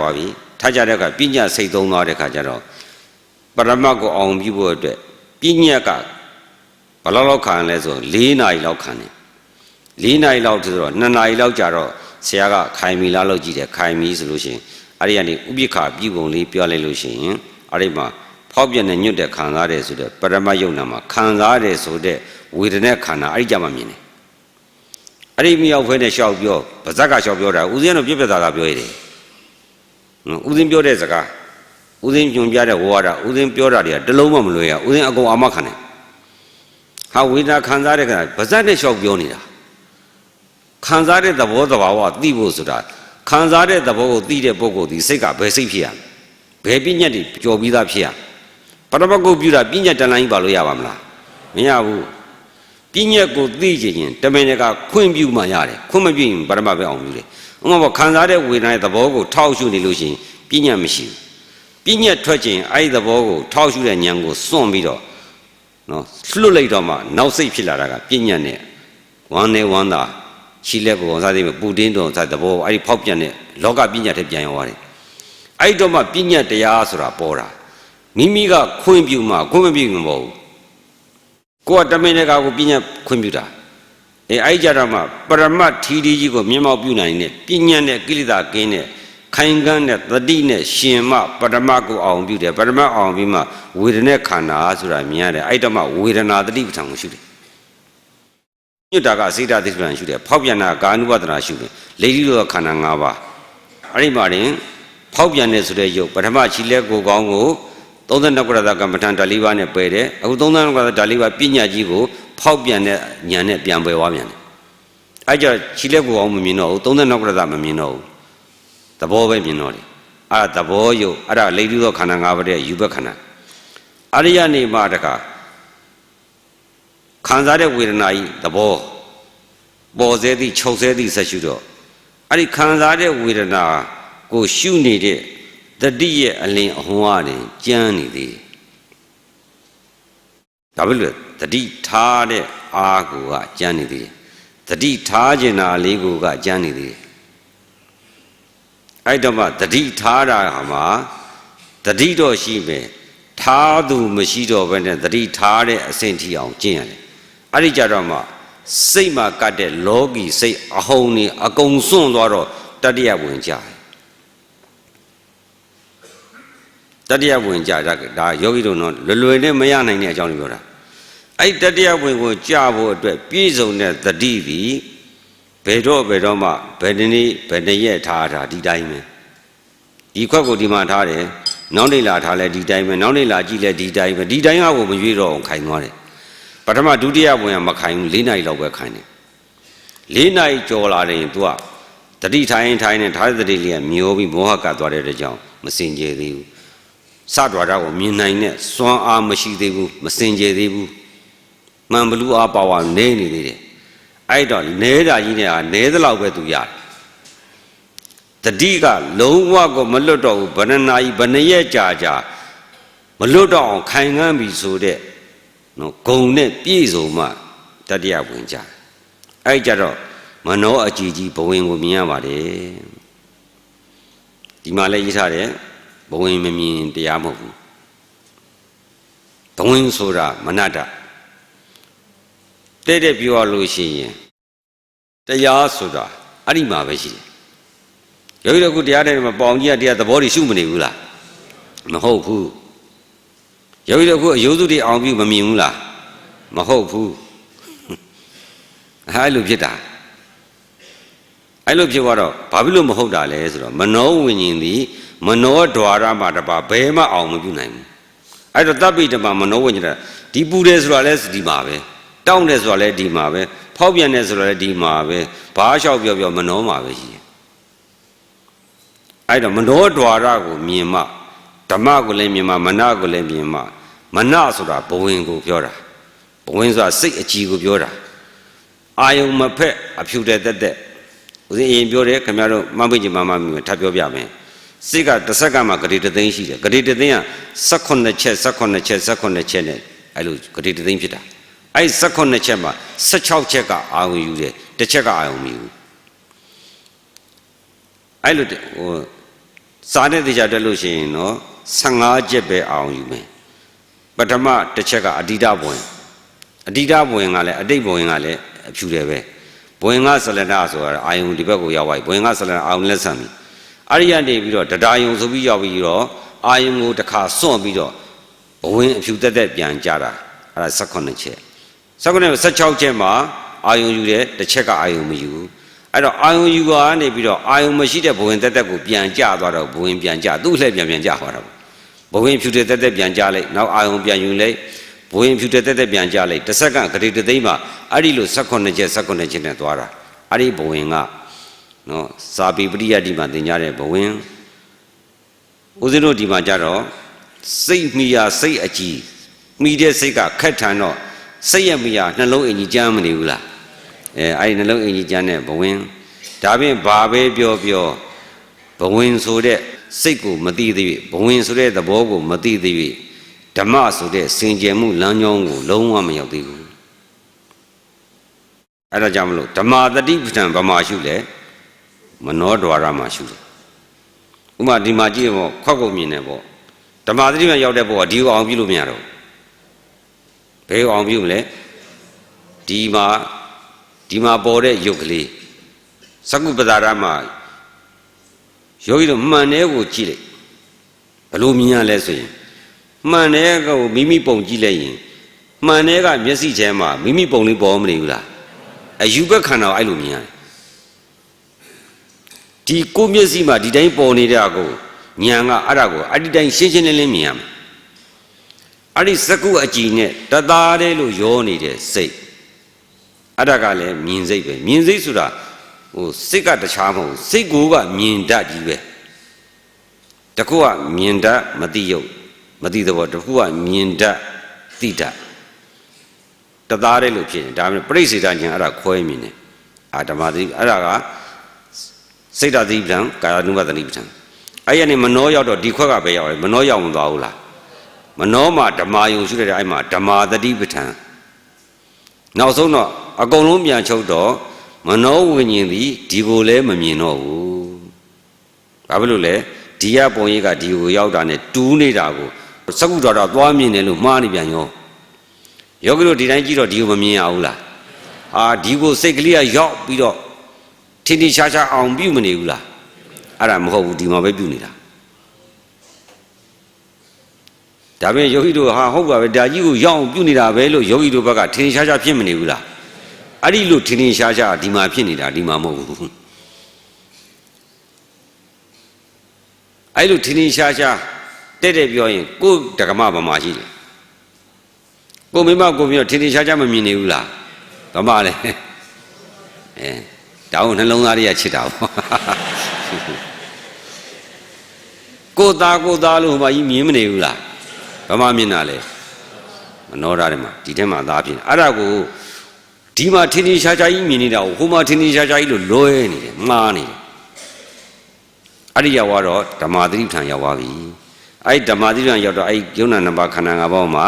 ပါပြီထပ်ကြတဲ့အခါပညာစိတ်သုံးသွားတဲ့အခါကျတော့ပရမတ်ကိုအောင်ပြုဖို့အတွက်ပညာကဘယ်လောက်ခံလဲဆို4 နာရီလောက်ခံတယ်4 နာရီလောက်ဆိုတော့2 နာရီလောက်ကြာတော့ဆရာကခိုင်မီလားလို့ကြည့်တယ်ခိုင်မီဆိုလို့ရှိရင်အဲ့ဒီကနေဥပိ္ပခာပြုပုံလေးပြောလိုက်လို့ရှိရင်အဲ့ဒီမှာဖောက်ပြန်တဲ့ညွတ်တဲ့ခံစားတယ်ဆိုတဲ့ပရမတ်ယုံနာမှာခံစားတယ်ဆိုတဲ့ဝေဒနာခန္ဓာအဲ့ဒီကြမှာမြင်တယ်အဲ့ဒီမြောက်ဖဲနဲ့ရှောက်ပြောဗဇက်ကရှောက်ပြောတာဦးဇင်းတို့ပြည့်ပြသားပြောရတယ်ဦးဇင်းပြောတဲ့စကားဦးဇင်းညွန်ပြတဲ့ဝါဒဦးဇင်းပြောတာတွေကတလုံးမှမလွယ်ရဦးဇင်းအကုန်အာမခံတယ်ဟာဝေဒနာခံစားတဲ့ကဗဇက်နဲ့ရှောက်ပြောနေတာခံစားတဲ့သဘောတဘာဝသိဖို့ဆိုတာခံစားတဲ့သဘောကိုသိတဲ့ပုဂ္ဂိုလ်ဒီစိတ်ကဘယ်စိတ်ဖြစ်ရဘယ်ပညာတွေကြော်ပြီးသားဖြစ်ရပရမတ်ကိုပြုတာပညာတန်လိုင်းပါလို့ရပါမလားမရဘူးပညာကိုသိချင်ရင်တမင်ကခွင့်ပြုမှရတယ်ခွင့်မပြုရင်ပရမတ်ပဲအောင်ပြုတယ်ဥပမာခံစားတဲ့ဝေဒနာရဲ့သဘောကိုထောက်ရှုနေလို့ရှိရင်ပညာမရှိဘူးပညာထွက်ခြင်းအဲ့ဒီသဘောကိုထောက်ရှုတဲ့ဉာဏ်ကိုစွန့်ပြီးတော့နော်လွတ်လိုက်တော့မှနောက်စိတ်ဖြစ်လာတာကပညာနဲ့ဝမ်းနဲ့ဝမ်းသာရှိလက်ကိုဝန်စားသိမယ်ပူတင်းတော်စားသဘောအဲ့ဒီဖောက်ပြန်တဲ့လောကပညာထက်ပြန်ရောက်သွားတယ်အဲ့တော့မှပညာတရားဆိုတာပေါ်တာမိမိကခွင့်ပြုမှခွင့်မပြုမှာမဟုတ်ဘူးကိုကတမင်တကာကိုပညာခွင့်ပြုတာအဲ့ကြတော့မှပရမတ်ထီးကြီးကိုမျက်မှောက်ပြုနိုင်တဲ့ပညာနဲ့ကိလေသာကင်းတဲ့ခိုင်ခန်းတဲ့သတိနဲ့ရှင်မပရမတ်ကိုအောင်ပြုတယ်ပရမတ်အောင်ပြီးမှဝေဒနာခန္ဓာဆိုတာမြင်ရတယ်အဲ့တော့မှဝေဒနာတတိပဋ္ဌာန်ကိုရှုတယ်ညွတ်တာကစေတသိပ္ပံရှုတယ်ဖောက်ပြန်တာကာနုပဒနာရှုတယ်လေဒီလိုခန္ဓာ၅ပါးအဲ့ဒီမှာတင်ဖောက်ပြန်တယ်ဆိုတဲ့ယုတ်ပထမခြိလက်ကိုကောင်းကို32ခုရသကမ္မထန်ဓာတ်၄ပါးနဲ့ပယ်တယ်အခု32ခုရသဓာတ်၄ပါးပညာကြီးကိုဖောက်ပြန်တဲ့ဉာဏ်နဲ့ပြန်ပယ်သွားပြန်တယ်အဲ့ကြခြိလက်ကိုကောင်းမမြင်တော့ဘူး32ခုရသမမြင်တော့ဘူးသဘောပဲမြင်တော့တယ်အဲ့ဒါသဘောယုတ်အဲ့ဒါလေဒီလိုခန္ဓာ၅ပါးတဲ့ယူဘခန္ဓာအရိယနေမှာတခါခံစားတဲ့ဝေဒနာကြီးသဘောပေါ်စေသည့်ချုပ်စေသည့်ဆက်ရှုတော့အဲ့ဒီခံစားတဲ့ဝေဒနာကိုရှုနေတဲ့တတိရဲ့အလင်းအဟွားနဲ့ကြမ်းနေသေးဒါပဲလို့တတိထားတဲ့အာကိုကကြမ်းနေသေးတတိထားခြင်းနာလေးကိုကကြမ်းနေသေးအဲ့တော့မှတတိထားတာဟာမှာတတိတော့ရှိမယ်ထားသူမရှိတော့ဘဲနဲ့တတိထားတဲ့အဆင့်ထိအောင်ကျင့်ရတယ်အဲ့ဒီကြတော့မှစိတ်မှာကတ်တဲ့လောကီစိတ်အဟုန်နေအကုန်စွန့်သွားတော့တတိယဝင်ကြတတိယဝင်ကြဒါယောဂီတို့တော့လွယ်နဲ့မရနိုင်တဲ့အကြောင်းပြောတာအဲ့တတိယဝင်ကိုကြာဖို့အတွက်ပြည့်စုံတဲ့တတိပြီးဘယ်တော့မှဘယ်နည်းဘယ်နည်းရက်ထားတာဒီတိုင်းပဲဒီခွက်ကိုဒီမှာထားတယ်နောက်နေလာထားလဲဒီတိုင်းပဲနောက်နေလာကြည့်လဲဒီတိုင်းပဲဒီတိုင်းကကိုမရွေးတော့အောင်ခိုင်သွားတယ်ပထမဒုတိယဝင်ကမခိုင်ဘူး4 နာရီလောက်ပဲခိုင်တယ်4 နာရီကျော်လာတယ် तू ကတတိထိုင်နဲ့ထားတဲ့တတိလေးကမျောပြီးမောဟကသွားတဲ့အတွက်ကြောင့်မစင်ကြယ်သေးဘူးစတော်တာကိုမြင်နိုင်တဲ့စွမ်းအားမရှိသေးဘူးမစင်ကြယ်သေးဘူးမှန်ဘလူးအားပါဝါနေနေသေးတယ်အဲ့တော့နဲတာကြီးနဲ့ဟာနဲသလောက်ပဲ तू ရတယ်တတိကလုံးဝကိုမလွတ်တော့ဘူးဘယ်နှနာရီဘယ်နှရက်ကြာမလွတ်တော့အောင်ခိုင်ခန်းပြီဆိုတဲ့နော်ဂုံနဲ့ပြည့်စုံမှတတိယဝင်ကြအဲ့ကြတော့မနောအကြည်ကြီးဘဝင်ကိုမြင်ရပါတယ်ဒီမှာလည်းရေးထားတယ်ဘဝင်မမြင်တရားမဟုတ်ဘူး ဘဝင်ဆိုတာမနတတဲ့ပြောရလို့ရှိရင်တရားဆိုတာအဲ့ဒီမှာပဲရှိတယ်ယောဂီတို့ကတရားတဲ့မှာပေါင်ကြီးကတရားသဘောတွေရှုမနေဘူးလားမဟုတ်ဘူးယောဂီတို့ကအယုစုတွေအောင်ပြုမမြင်ဘူးလားမဟုတ်ဘူးအဲ့လိုဖြစ်တာအဲ့လိုဖြစ်သွားတော့ဘာဖြစ်လို့မဟုတ်တာလဲဆိုတော့မနောဝိညာဉ်သည်မနောဒွါရမှာတပါဘယ်မှအောင်မပြုနိုင်ဘူးအဲ့တော့တပ်ပိတပါမနောဝိညာဉ်ဒီပူတယ်ဆိုတာလဲဒီမှာပဲတောင်းတယ်ဆိုတာလဲဒီမှာပဲဖောက်ပြန်တယ်ဆိုတာလဲဒီမှာပဲဘာလျှောက်ပြောမနောမှာပဲရှိတယ်အဲ့တော့မနောဒွါရကိုမြင်မှဓမ္မကိုလည်းမြင်မှမနကိုလည်းမြင်မှမနဆိုတာဘဝင်ကိုပြောတာဘဝင်ဆိုတာစိတ်အကြည်ကိုပြောတာအာယုံမဖက်အဖြူတဲ့တက်တက်ဦးဇင်းအရင်ပြောတယ်ခင်ဗျားတို့မမိတ်ကြီးမမမိမယ်ထပ်ပြောပြမယ်စိတ်ကတစ်စက္ကန့်မှာဂတိတသိန်းရှိတယ်ဂတိတသိန်းက18ချက်18ချက်18ချက်နဲ့အဲ့လိုဂတိတသိန်းဖြစ်တာအဲ့18ချက်မှာ16ချက်ကအာယုံယူတယ်တစ်ချက်ကအာယုံမယူအဲ့လိုဟိုစားတဲ့တရားတက်လို့ရှိရင်တော့15ချက်ပဲအာယုံယူမယ်ပထမတစ်ချက်ကအဓိတဘဝင်အဓိတဘဝင်ကလည်းအတိတ်ဘဝင်ကလည်းအဖြူတယ်ပဲဘဝင်ကဆလနာဆိုတာအာယုံဒီဘက်ကိုရောက်သွားပြီဘဝင်ကဆလနာအာယုံလက်ဆံပြီအဲ့ဒီကနေပြီးတော့တရားယုံဆိုပြီးရောက်ပြီးတော့အာယုံကိုတစ်ခါစွန့်ပြီးတော့ဘဝင်အဖြူတက်တက်ပြန်ကြတာအဲ့ဒါ18ချက်16ချက်မှာအာယုံယူတယ်တစ်ချက်ကအာယုံမယူအဲ့တော့အာယုံယူကနေပြီးတော့အာယုံမရှိတဲ့ဘဝင်တက်တက်ကိုပြန်ကြသွားတော့ဘဝင်ပြန်ကြသူ့လှည့်ပြန်ကြသွားတာဘဝင်ဖြူတက်တက်ပြန်ကြလိုက်နောက်အာယုံပြန်ယူလိုက်ဘဝင်ဖြူတက်တက်ပြန်ကြလိုက်တစ်စက္ကန့်ဂတိတသိန်းမှာအဲ့ဒီလို18ချက်နဲ့သွားတာအဲ့ဒီဘဝင်ကနော်စာပေပရိယတ်ဒီမှာသင်ကြတဲ့ဘဝင်ဦးဇင်းတို့ဒီမှာကြတော့စိတ်မိယာစိတ်အကြည်မိတဲ့စိတ်ကခက်ထန်တော့စိတ်ရမိယာနှလုံးအင်ကြီးကြမ်းမနေဘူးလားအဲ့ဒီနှလုံးအင်ကြီးကြမ်းတဲ့ဘဝင်ဒါပြင်ဘာပဲပြောဘဝင်ဆိုတဲ့စိတ်ကိုမသိသေးဘဝင်ဆိုတဲ့သဘောကိုမသိသေးဓမ္မဆိုတဲ့စင်ကြယ်မှုလမ်းကြောင်းကိုလုံးဝမရောက်သေးဘူးအဲ့ဒါကြောင့်မလို့ဓမ္မတတိပဋ္ဌာန်ဗမာရှုလဲမနောဒွါရမှာရှုတယ်ဥမာဒီမှာကြည့်ပေါ့ခွက်ကုန်မြင်တယ်ပေါ့ဓမ္မတတိပဋ္ဌာန်ရောက်တဲ့ဘောကဒီကိုအောင်ပြုလို့မရတော့ဘယ်ကိုအောင်ပြုမလဲဒီမှာပေါ်တဲ့ရုပ်ကလေးသကုပ္ပဒါရမှာယောဂီတို့မှန်တဲ့ကိုကြည့်လိုက်ဘလို့မြင်ရလဲဆိုရင်မှန်တဲ့ကိုမိမိပုံကြည့်လိုက်ရင်မှန်တဲ့ကမျက်စိထဲမှာမိမိပုံလေးပေါ်မနေဘူးလားအယူဘက်ခန္ဓာကိုအဲ့လိုမြင်ရတယ်ဒီကိုမျက်စိမှာဒီတိုင်းပေါ်နေတဲ့ကိုဉာဏ်ကအဲ့ဒါကိုအဲ့ဒီတိုင်းရှင်းရှင်းလင်းလင်းမြင်ရမယ်အဲ့ဒီစကုအကြည်နဲ့တသားတည်းလို့ရောနေတဲ့စိတ်အဲ့ဒါကလည်းမြင်စိတ်ပဲမြင်စိတ်ဆိုတာဟိုစိတ်ကတခြားမဟုတ်စိတ်ကိုကမြင်တတ်ကြီးပဲတခုကမြင်တတ်မသိရုပ်မသိသဘောတခုကမြင်တတ်သိတတ်တသားတည်းလို့ဖြစ်နေဒါပေမဲ့ပြိစ္ဆေဒဉာဏ်အဲ့ဒါခွဲမြင်တယ်အာဓမ္မတိအဲ့ဒါကစိတ်ဓာတ်တိပ္ပံကာယ ानु ပတ္တိပ္ပံအဲ့ရနေမနောရောက်တော့ဒီခွက်ကပဲရောက်တယ်မနောရောက်မသွားဘူးလားမနောမှာဓမ္မယုံရှိတဲ့အဲ့မှာဓမ္မာတတိပဋ္ဌာန်နောက်ဆုံးတော့အကုန်လုံးပြန်ချုပ်တော့မနောဝိညာဉ်သည်ဒီကိုလည်းမမြင်တော့ဘူးဘာဖြစ်လို့လဲဒီရပုံရိပ်ကဒီကိုရောက်တာနဲ့တူးနေတာကိုစကုတော်တော့သွားမြင်တယ်လို့မှားနေပြန်ရောယောဂီတို့ဒီတိုင်းကြည့်တော့ဒီကိုမမြင်ရဘူးလားဒီကိုစိတ်ကလေးကရောက်ပြီးတော့ထင်းထင်းရှားရှားအောင်ပြုမနေဘူးလားအဲ့ဒါမဟုတ်ဘူးဒီမှာပဲပြုနေတာဒါပေမဲ့ယောဂီတို့ဟုတ်ပါပဲဒါကြီးကိုရောက်အောင်ပြုနေတာပဲလို့ယောဂီတို့ဘက်ကထင်းထင်းရှားရှားဖြစ်မနေဘူးလားအဲ့ဒီလိုထင်းထင်းရှားရှားဒီမှာဖြစ်နေတာဒီမှာမဟုတ်ဘူးအဲ့လိုထင်းထင်းရှားရှားတဲ့ပြောရင်ကိုယ်တက္ကမဗမာရှိတယ်ကိုမိမကိုပြောထင်းထင်းရှားရှားမမြင်နေဘူးလားဗမာလဲတောင်းနှလုံးသားတွေကချစ်တာပေါ့ကိုသားလို့ဟိုမှာကြီးမြင်မနေဘူးလားဗမာမြင်တာလေမနောဓာတ်ထဲမှာဒီထဲမှာသားဖြစ်နေအဲ့ဒါကိုဒီမှာထင်းထင်းရှားရှားကြီးမြင်နေတာကိုဟိုမှာထင်းထင်းရှားရှားကြီးလို့လွဲနေတယ်မှားနေတယ်အဲ့ဒီရောက်တော့ဓမ္မသတိပဋ္ဌာန်ရောက်သွားပြီအဲ့ဓမ္မသတိပဋ္ဌာန်ရောက်တော့အဲ့ယုံနာနှစ်ပါးခန္ဓာ၅ပါးမှာ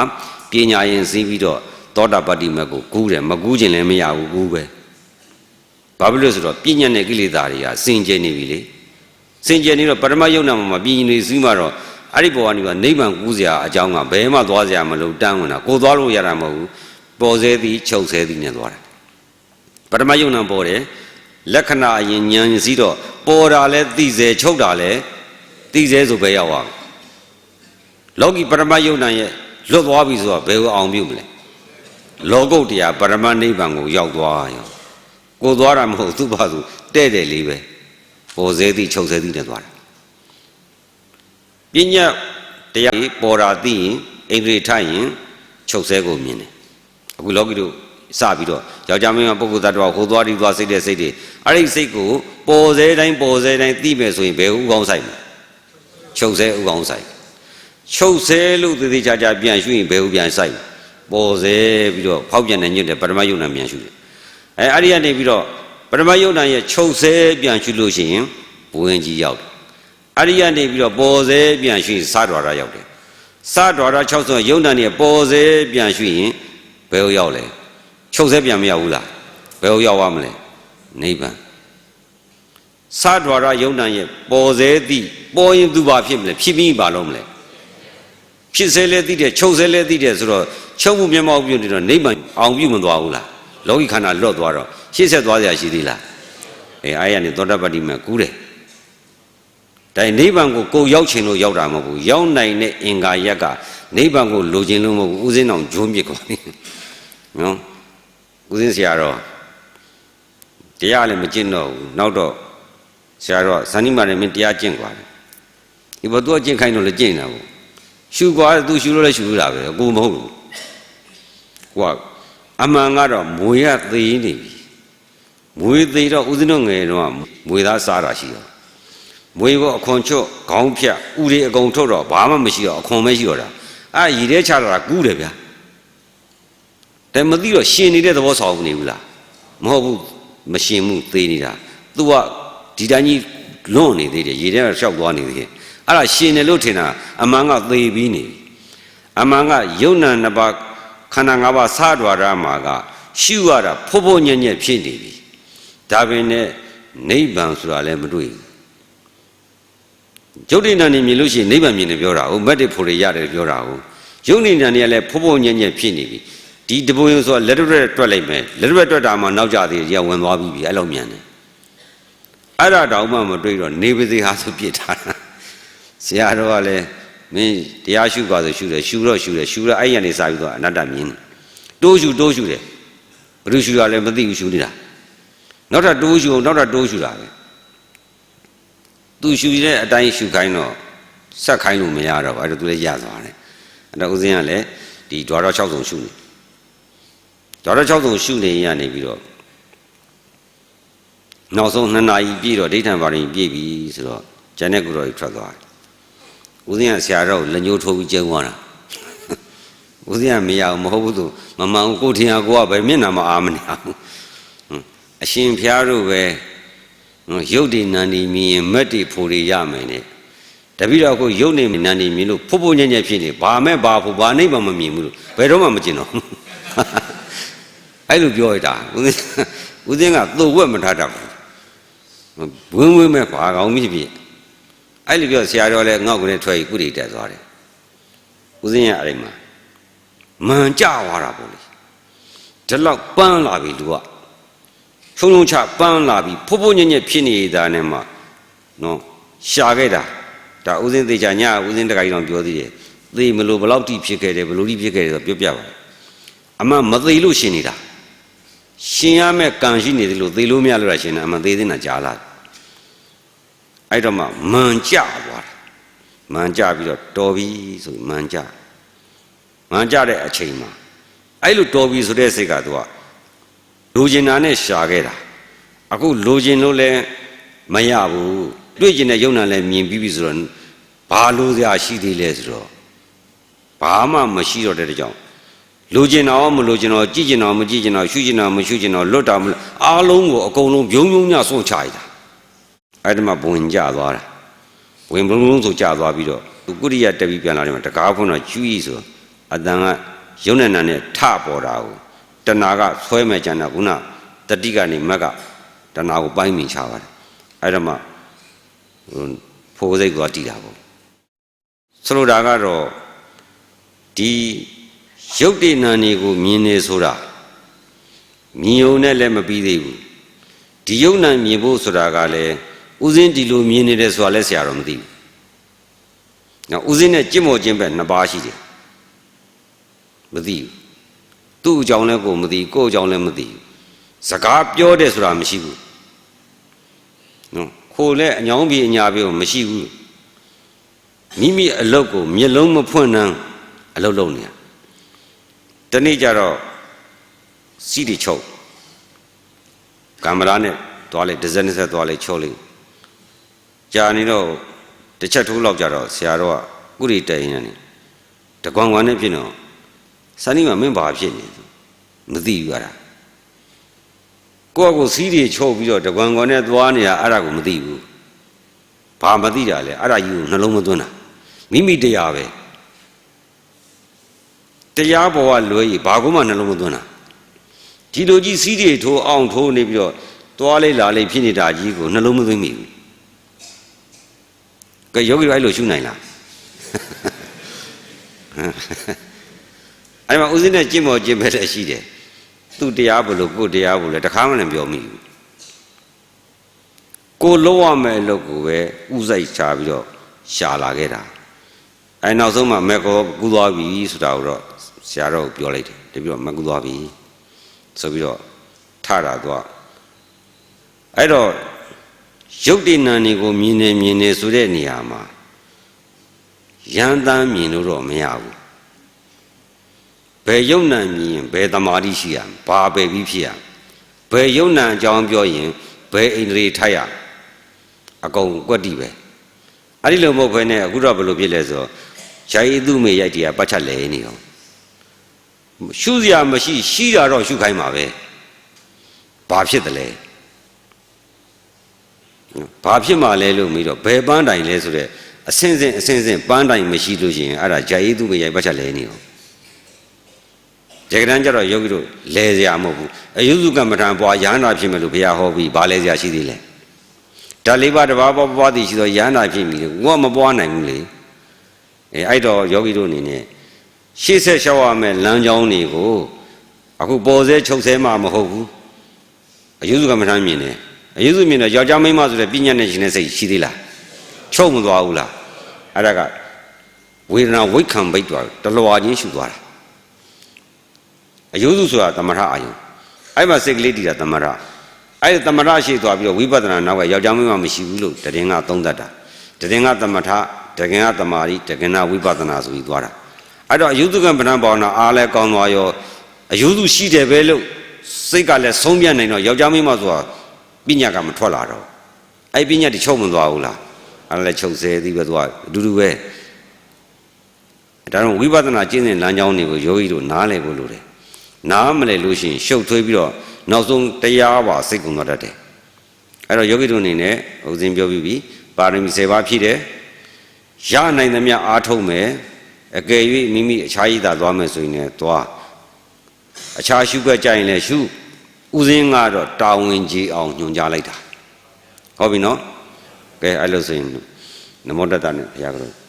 ပညာရင်စီးပြီးတော့သောတာပတ္တိမက်ကိုကူးတယ်မကူးခြင်းလည်းမရဘူးကူးပဲဘာဖြစ်လို့ဆိုတော့ပြဉ္ညာနဲ့ကိလေသာတွေကစင်ကြယ်နေပြီလေစင်ကြယ်နေတော့ပရမယုံနာမှာပြဉ္ညာတွေစီးမှတော့ အဲ့ဒီဘောကနေပါနိဗ္ဗာန်ကူးစရာအကြောင်းကဘယ်မှသွားစရာမလိုတန်းဝင်တာကိုသွားလို့ရတာမဟုတ်ဘူးပေါ်စေသည်ချုပ်စေသည်နဲ့သွားတာပထမယုံနာပေါ်တယ်လက္ခဏာအရင်ဉာဏ်စည်းတော့ပေါ်တာလဲသိစေချုပ်တာလဲသိစေဆိုပဲရောက်သွားလောကီပရမယုံနာရဲ့လွတ်သွားပြီဆိုတော့ဘယ်ကိုအောင်ပြုမလဲလောကုတ္တရာပရမနိဗ္ဗာန်ကိုရောက်သွားရောကိုသွားတာမဟုတ်သူ့ဘာသူတဲ့တယ်လေးပဲပေါ်စေသည်ချုပ်စေသည်နဲ့သွားတာပညာတရားပေါ်တာသိရင်အိန္ဒြေထိုက်ရင်ချုပ်စေကိုမြင်တယ်အခုလောကီတို့စပြီးတော့ယောက်ျားမင်းကပုဂ္ဂိုလ်သတ္တဝါဟိုသွားဒီသွားစိတ်တဲ့စိတ်တွေအဲ့ဒီစိတ်ကိုပေါ်စေတိုင်းသိမယ်ဆိုရင်ဘယ်ဥကောင်းဆိုင်မလဲချုပ်စေဥကောင်းဆိုင်ချုပ်စေလို့သေသေးချာချာပြန်ရှုရင်ဘယ်ဥပြန်ဆိုင်ပေါ်စေပြီးတော့ဖောက်ပြန်နေညွတ်တဲ့ပရမယုံနာပြန်ရှုတယ်အဲ့ဒီကနေပြီးတော့ပရမယုံနာရဲ့ချုပ်စေပြန်ရှုလို့ရှိရင်ဘဝင်ကြီးရောက်တယ်အဲ့ဒီကနေပြီးတော့ပေါ်စေပြန်ရှုရင်စဒွါရရောက်တယ်စဒွါရ6ဆိုယုံနာနဲ့ပေါ်စေပြန်ရှုရင်ဘယ်ဥရောက်လဲချုပ်စေပြန်မရောက်ဘူးလားဘယ်ဟိုရောက်သွားမလဲနိဗ္ဗာန်စဒွါရယုံနာရဲ့ပေါ်စေသည်ပေါ်ရင်သူဘာဖြစ်မလဲဖြစ်ပြီးပါလို့မလဲဖြစ်စေလဲသိတယ်ချုပ်စေလဲသိတယ်ဆိုတော့ချုပ်မှုမျက်မှောက်ပြုနေတော့နိဗ္ဗာန်အောင်ပြုမသွားဘူးလားလောကီခန္ဓာလွတ်သွားတော့ရှေ့ဆက်သွားစရာရှိသေးလားအားရနေသောတပတ္တိမှာကူးတယ်ဒါနိဗ္ဗာန်ကိုရောက်ချင်လို့ရောက်တာမဟုတ်ဘူးရောက်နိုင်တဲ့အင်္ဂါရက်ကနိဗ္ဗာန်ကိုလိုချင်လို့မဟုတ်ဘူးဥစဉ်အောင်ဂျုံးပြစ်ကုန်ပြီနော်ဦးစင်းဆရာတော်တရားလည်းမကျင့်တော့ဘူးနောက်တော့ဆရာတော်ဇာတိမာလည်းမင်းတရားကျင့်กว่าတယ်ဒီဘသူကကျင့်ခိုင်းတော့လည်းကျင့်တာပေါ့ရှုกว่าသူရှုလို့လည်းရှုလို့တာပဲအကူမဟုတ်ဘူးကိုကအမှန်ကတော့မွေရသေးနေပြီမွေသေးတော့ဦးစင်းတို့ငယ်တော့မွေသားစားတာရှိတော့မွေကိုအခွန်ချွတ်ခေါင်းဖြတ်ဥတွေအကုန်ထုတ်တော့ဘာမှမရှိတော့အခွန်ပဲရှိတော့တာရည်တဲ့ချတာကူးတယ်ဗျာแต่မသိတော့ရှင်နေတဲ့သဘောဆောင်နေဘူးလားမဟုတ်ဘူးမရှင်မှုသေးနေတာ तू ကဒီတိုင်းကြီးလွန်နေသေးတယ်ရေထဲမှာရှောက်သွားနေသေးတယ်အဲ့ဒါရှင်တယ်လို့ထင်တာအမှန်ကသေပြီးနေပြီအမှန်ကယုံနာနှစ်ပါးခန္ဓာ၅ပါးစဒွါရမှာကရှုရတာဖို့ဖို့ညံ့ညက်ဖြစ်နေပြီဒါပင်နဲ့နိဗ္ဗာန်ဆိုတာလည်းမတွေ့ဘူးယုတ်တိဏ္ဍနေမြင်လို့ရှိရင်နိဗ္ဗာန်မြင်တယ်ပြောတာဟုတ်မက်တေဖို့ရရတယ်ပြောတာဟုတ်ယုတ်တိဏ္ဍနေကလည်းဖို့ဖို့ညံ့ညက်ဖြစ်နေပြီဒီတပွင့်ဆိုလက်တွက်တွက်လိုက်မယ်လက်တွက်တွက်တာမှနောက်ကြသေးတယ်ဝင်သွားပြီအဲ့လိုမြန်တယ်အဲ့ဒါတောင်မှမတွေ့တော့နေပါစေဟာဆိုပြစ်ထားတာဆရာတော်ကလည်းမင်းတရားရှုပါဆိုရှုတယ်ရှုတော့အဲ့ရနေစားပြီးတော့အနတ္တမြင်တယ်တိုးရှုတယ်ဘယ်လိုရှုရလဲမသိဘူးရှုနေတာနောက်ထပ်တိုးရှုတာပဲသူရှုတဲ့အတိုင်းရှုခိုင်းတော့ဆက်ခိုင်းလို့မရတော့ဘူးအဲ့တော့သူလည်းရသွားတယ်အဲ့တော့ဦးဇင်းကလည်းဒီဓဝရ6ဆုံးရှုနေဓဝရ6ဆုံးရှုနေရနေပြီးတော့နောက်ဆုံး2နာရီပြည့်တော့ဒိဋ္ဌံပါရင်ပြည့်ပြီဆိုတော့ကျန်တဲ့ကိုယ်တော်ကြီးထွက်သွားတယ်ဦးဇင်းကဆရာတော်လက်ညှိုးထိုးပြီးကျင်းသွားတာဦးဇင်းကမရဘူးမဟုတ်ဘူးသူမမှန်ဘူးကိုထင်ရကိုကပဲမျက်နှာမအားမနေဘူးအရှင်ဖျားတို့ပဲရုပ်တည်နံဒီမြင်ရင်မက်တီဖို့တွေရမယ်နဲ့တပိတော့ကိုရုပ်နေနံဒီမြင်လို့ဖို့ဖို့ညံ့ညက်ဖြစ်နေဘာမဲ့ဘာဖို့ဘာနိဗ္ဗာန်မမြင်ဘူးလို့ဘယ်တော့မှမကျင်တော့အဲ့လိုပြောရတာဦးဇင်းကသို့ဝက်မထားတတ်ဘူးဝင်းမဲ့ဘာကောင်းဖြစ်ဖြစ်အဲ့လိုပြောဆရာတော်လည်းငေါ့ကနေထွက်ပြီးကုဋေတက်သွားတယ်ဦးဇင်းရအဲ့ဒီမှာမှန်ကြသွားတာပေါ့လေဒီလောက်ပန်းလာပြီလူကချုံချုံချပန်းလာပြီဖို့ဖို့ညံ့ညက်ဖြစ်နေတာနဲ့မှနော်ရှာခဲ့တာဒါဦးဇင်းသေချာညဦးဇင်းတခါကြီးတော့ပြောသေးတယ်သေမလို့ဘလောက်တိဖြစ်ခဲ့တယ်ဘလို့တိဖြစ်ခဲ့တယ်ဆိုပြောပြပါအမှမသေလို့ရှင်နေတာရှင်ရမဲ့ကံရှိနေတယ်လို့သေလို့မရလို့ရှင်တာအမှသေသေးတာကြားလာအဲ့တော့မှမှန်ကြသွားတာမှန်ကြပြီးတော့တော်ပြီဆိုမှန်ကြတဲ့အချိန်မှာအဲ့လိုတော်ပြီဆိုတဲ့စိတ်ကသူကလိုချင်တာနဲ့ရှာခဲ့တာအခုလိုချင်လို့လည်းမရဘူးတွေ့ကျင်တဲ့ယုံနာလည်းမြင်ပြီးပြီဆိုတော့ဘာလို့စရာရှိသေးလဲဆိုတော့ဘာမှမရှိတော့တဲ့ကြောင့်လိုချင်တော့မလိုချင်တော့ကြည့်ချင်တော့မကြည့်ချင်တော့ရှုချင်တော့မရှုချင်တော့လွတ်တာမလို့အားလုံးကိုအကုန်လုံးပြုံးညဆွန့်ချရတာအဲ့ဒီမှာဝင်ကြသွားတာဝင်ဘုံလုံးဆိုကြသွားပြီးတော့သူကုရိယတက်ပြီးပြန်လာတယ်မှာတကားဖွင့်တော့ကျူးကြီးဆိုအတန်ကယုံနဲ့နာနဲ့ထပေါ်တာကိုတဏှာကဆွဲမဲ့ကြတာခုနတတိကနေမက်ကတဏှာကိုပိုင်းမြင်ချပါတယ်အဲ့ဒါမှဖိုးစိတ်ကတည်တာပေါ့စ ဆိုလိုတာကတော့ဒီရုပ်တည်နာနေကိုမြင်နေဆိုတာမြင်ုံနဲ့လည်းမပြီးသေးဘူးဒီယုံနာမြင်ဖို့ဆိုတာကလည်းဥစဉ်ဒီလိုမြင်နေတယ်ဆိုတာလည်းဆရာတော်မသိဘူးနော်ဥစဉ်နဲ့ကြင်မော်ခြင်းပဲနှစ်ပါးရှိတယ်မသိဘူးသူ့အကြောင်းလည်းကိုမသိကိုယ့်အကြောင်းလည်းမသိဘူးစကားပြောတယ်ဆိုတာမရှိဘူးနော်ခိုးလည်းအညောင်းပြေအညာပြေမရှိဘူးမိမိအလုပ်ကိုမျက်လုံးမဖွင့်နှမ်းအလုပ်လုပ်နေရတနေ့ကျတော့စီးတီချုပ်ကင်မရာနဲ့သွားလိုက်တစ်စက်နှစ်စက်သွားလိုက်ချုပ်လိုက်ကြာနေတော့တစ်ချက်ထိုးလောက်ကြတော့ဆရာတော်ကကုရီတိုင်နေတယ်တကွန်ကွန်နဲ့ဖြစ်တော့စနီးမှာမင်းဘာဖြစ်နေမသိဘူးအဲ့ဒါကိုယ့်ကိုစီးတီချုပ်ပြီးတော့တကွန်ကွန်နဲ့သွားနေတာအဲ့ဒါကိုမသိဘူးဘာမသိတာလဲအဲ့ဒါကြီးကိုနှလုံးမသွင်းတာမိမိတရားပဲတရားပေါ်ကလွဲရဘာကိုမှနှလုံးမသွင်းတာဒီလိုကြီးစီးတီထိုးအောင်ထိုးနေပြီးတော့သွားလိုက်လာလိုက်ဖြစ်နေတာကြီးကိုနှလုံးမသွင်းမိဘူးကဲယောဂီတို့အဲ့လိုရှုနိုင်လားအဲ့မှာဥစဉ်နဲ့ကြင်မော်ကြင်ပဲလည်းရှိတယ်သူ့တရားဘလို့ကိုယ်တရားဘလို့လည်းတခါမှလည်းပြောမိဘူးကိုလုံးရမယ်လို့ကိုပဲဥဆိုင်ချပြီးတော့ရှာလာခဲ့တာအဲ့နောက်ဆုံးမှမေကောကူးသွားပြီဆိုတာကိုတော့ဆရာတော်ပြောလိုက်တယ်တပြီးတော့မကူးသွားပြီဆိုပြီးတော့ထတာတော့အဲ့တော့ရုပ်တည်နာနေကိုမြင်နေဆိုတဲ့နေရာမှာရန်တမ်းမြင်လို့တော့မရဘူးဘယ်ယုံနာမြင်ရင်ဘယ်သမာဓိရှိရဘာပဲပြီးဖြစ်ရဘယ်ယုံနာအကြောင်းပြောရင်ဘယ်အိန္ဒြေထိုက်ရအကုန်ကွက်တိပဲအဲ့ဒီလိုမဟုတ်ဘဲနဲ့အခုတော့ဘယ်လိုဖြစ်လဲဆိုယာယီသူ့မေရိုက်တရားပတ်ချက်လဲနေအောင်ရှုစရာမရှိရှိတာတော့ရှုခိုင်းပါပဲဘာဖြစ်တယ်လဲဘာဖြစ်မှလဲလို့ပြီးတော့ဘယ်ပန်းတိုင်လဲဆိုတဲ့အစင်းစင်းပန်းတိုင်မရှိလို့ရှိရင်အဲ့ဒါယာယီသူ့မေရိုက်ပတ်ချက်လဲနေအောင်တကယ်တမ်းကျတော့ယောဂီတို့လဲစရာမဟုတ်ဘူးအယုစုကမ္မထံပွားရဟန္တာဖြစ်မယ်လို့ဘုရားဟောပြီးဘာလဲစရာရှိသေးလဲဓာတ်လေးပါးတစ်ပါးပွားသည်ရှိသောရဟန္တာဖြစ်ပြီလေကိုကမပွားနိုင်ဘူးလေအဲ့တော့ယောဂီတို့အနေနဲ့ရှေ့ဆက်လျှောက်ရမယ်လမ်းကြောင်းတွေကိုအခုပေါ်စေချုပ်ဆဲမှမဟုတ်ဘူးအယုစုကမ္မထံမြင်တယ်အယုစုမြင်တော့ယောက်ျားမိန်းမဆိုတဲ့ပညာနဲ့ရှင်တဲ့စိတ်ရှိသေးလားချုပ်မသွားဘူးလားအဲ့ဒါကဝေဒနာဝိခံပိတ်သွားတလွာချင်းရှုသွားတာအယုစုဆိုတာသမထအာယုအဲ့မှာစိတ်ကလေးတည်တာသမထအဲ့သမထရှိသွားပြီးတော့ဝိပဿနာနောက်ကယောက်ျားမိန်းမမရှိဘူးလို့တရင်ကသုံးသတ်တာတရင်ကသမထတရင်ကသမာဓိတရင်ကဝိပဿနာဆိုပြီးသွားတာအဲ့တော့အယုစုကပဏ္ဏဘာဝနာအားလဲကောင်းသွားရောအယုစုရှိတယ်ပဲလို့စိတ်ကလည်းဆုံးပြနိုင်တော့ယောက်ျားမိန်းမဆိုတာပညာကမထွက်လာတော့အဲ့ပညာတချုပ်မသွားဘူးလားအဲ့လည်းချုပ်ဆဲသည်ပဲသူကအတူတူပဲဒါတော့ဝိပဿနာကျင့်တဲ့လမ်းကြောင်းတွေကိုယောဂီတို့နားလည်ဖို့လိုတယ်နားမလဲလို့ရှိရင်ရှုပ်ထွေးပြီးတော့နောက်ဆုံးတရားပါစိတ်ကုန်သွားတတ်တယ်အဲ့တော့ယောဂီတို့အနေနဲ့ဥစဉ်ပြောပြီးပြီပါရမီ10ပါးဖြည့်တယ်ရနိုင်သမျှအားထုတ်မယ်အကယ်၍မိမိအခြားရည်သာသွားမယ်ဆိုရင်လည်းသွားအခြားရှုခွက်ကြရင်လည်းရှုဥစဉ်ကတော့တာဝန်ကြီးအောင်ညွှန်ကြားလိုက်တာဟုတ်ပြီနော်ကဲအဲ့လိုဆိုရင်နမောတတ္တနဲ့ဘုရားက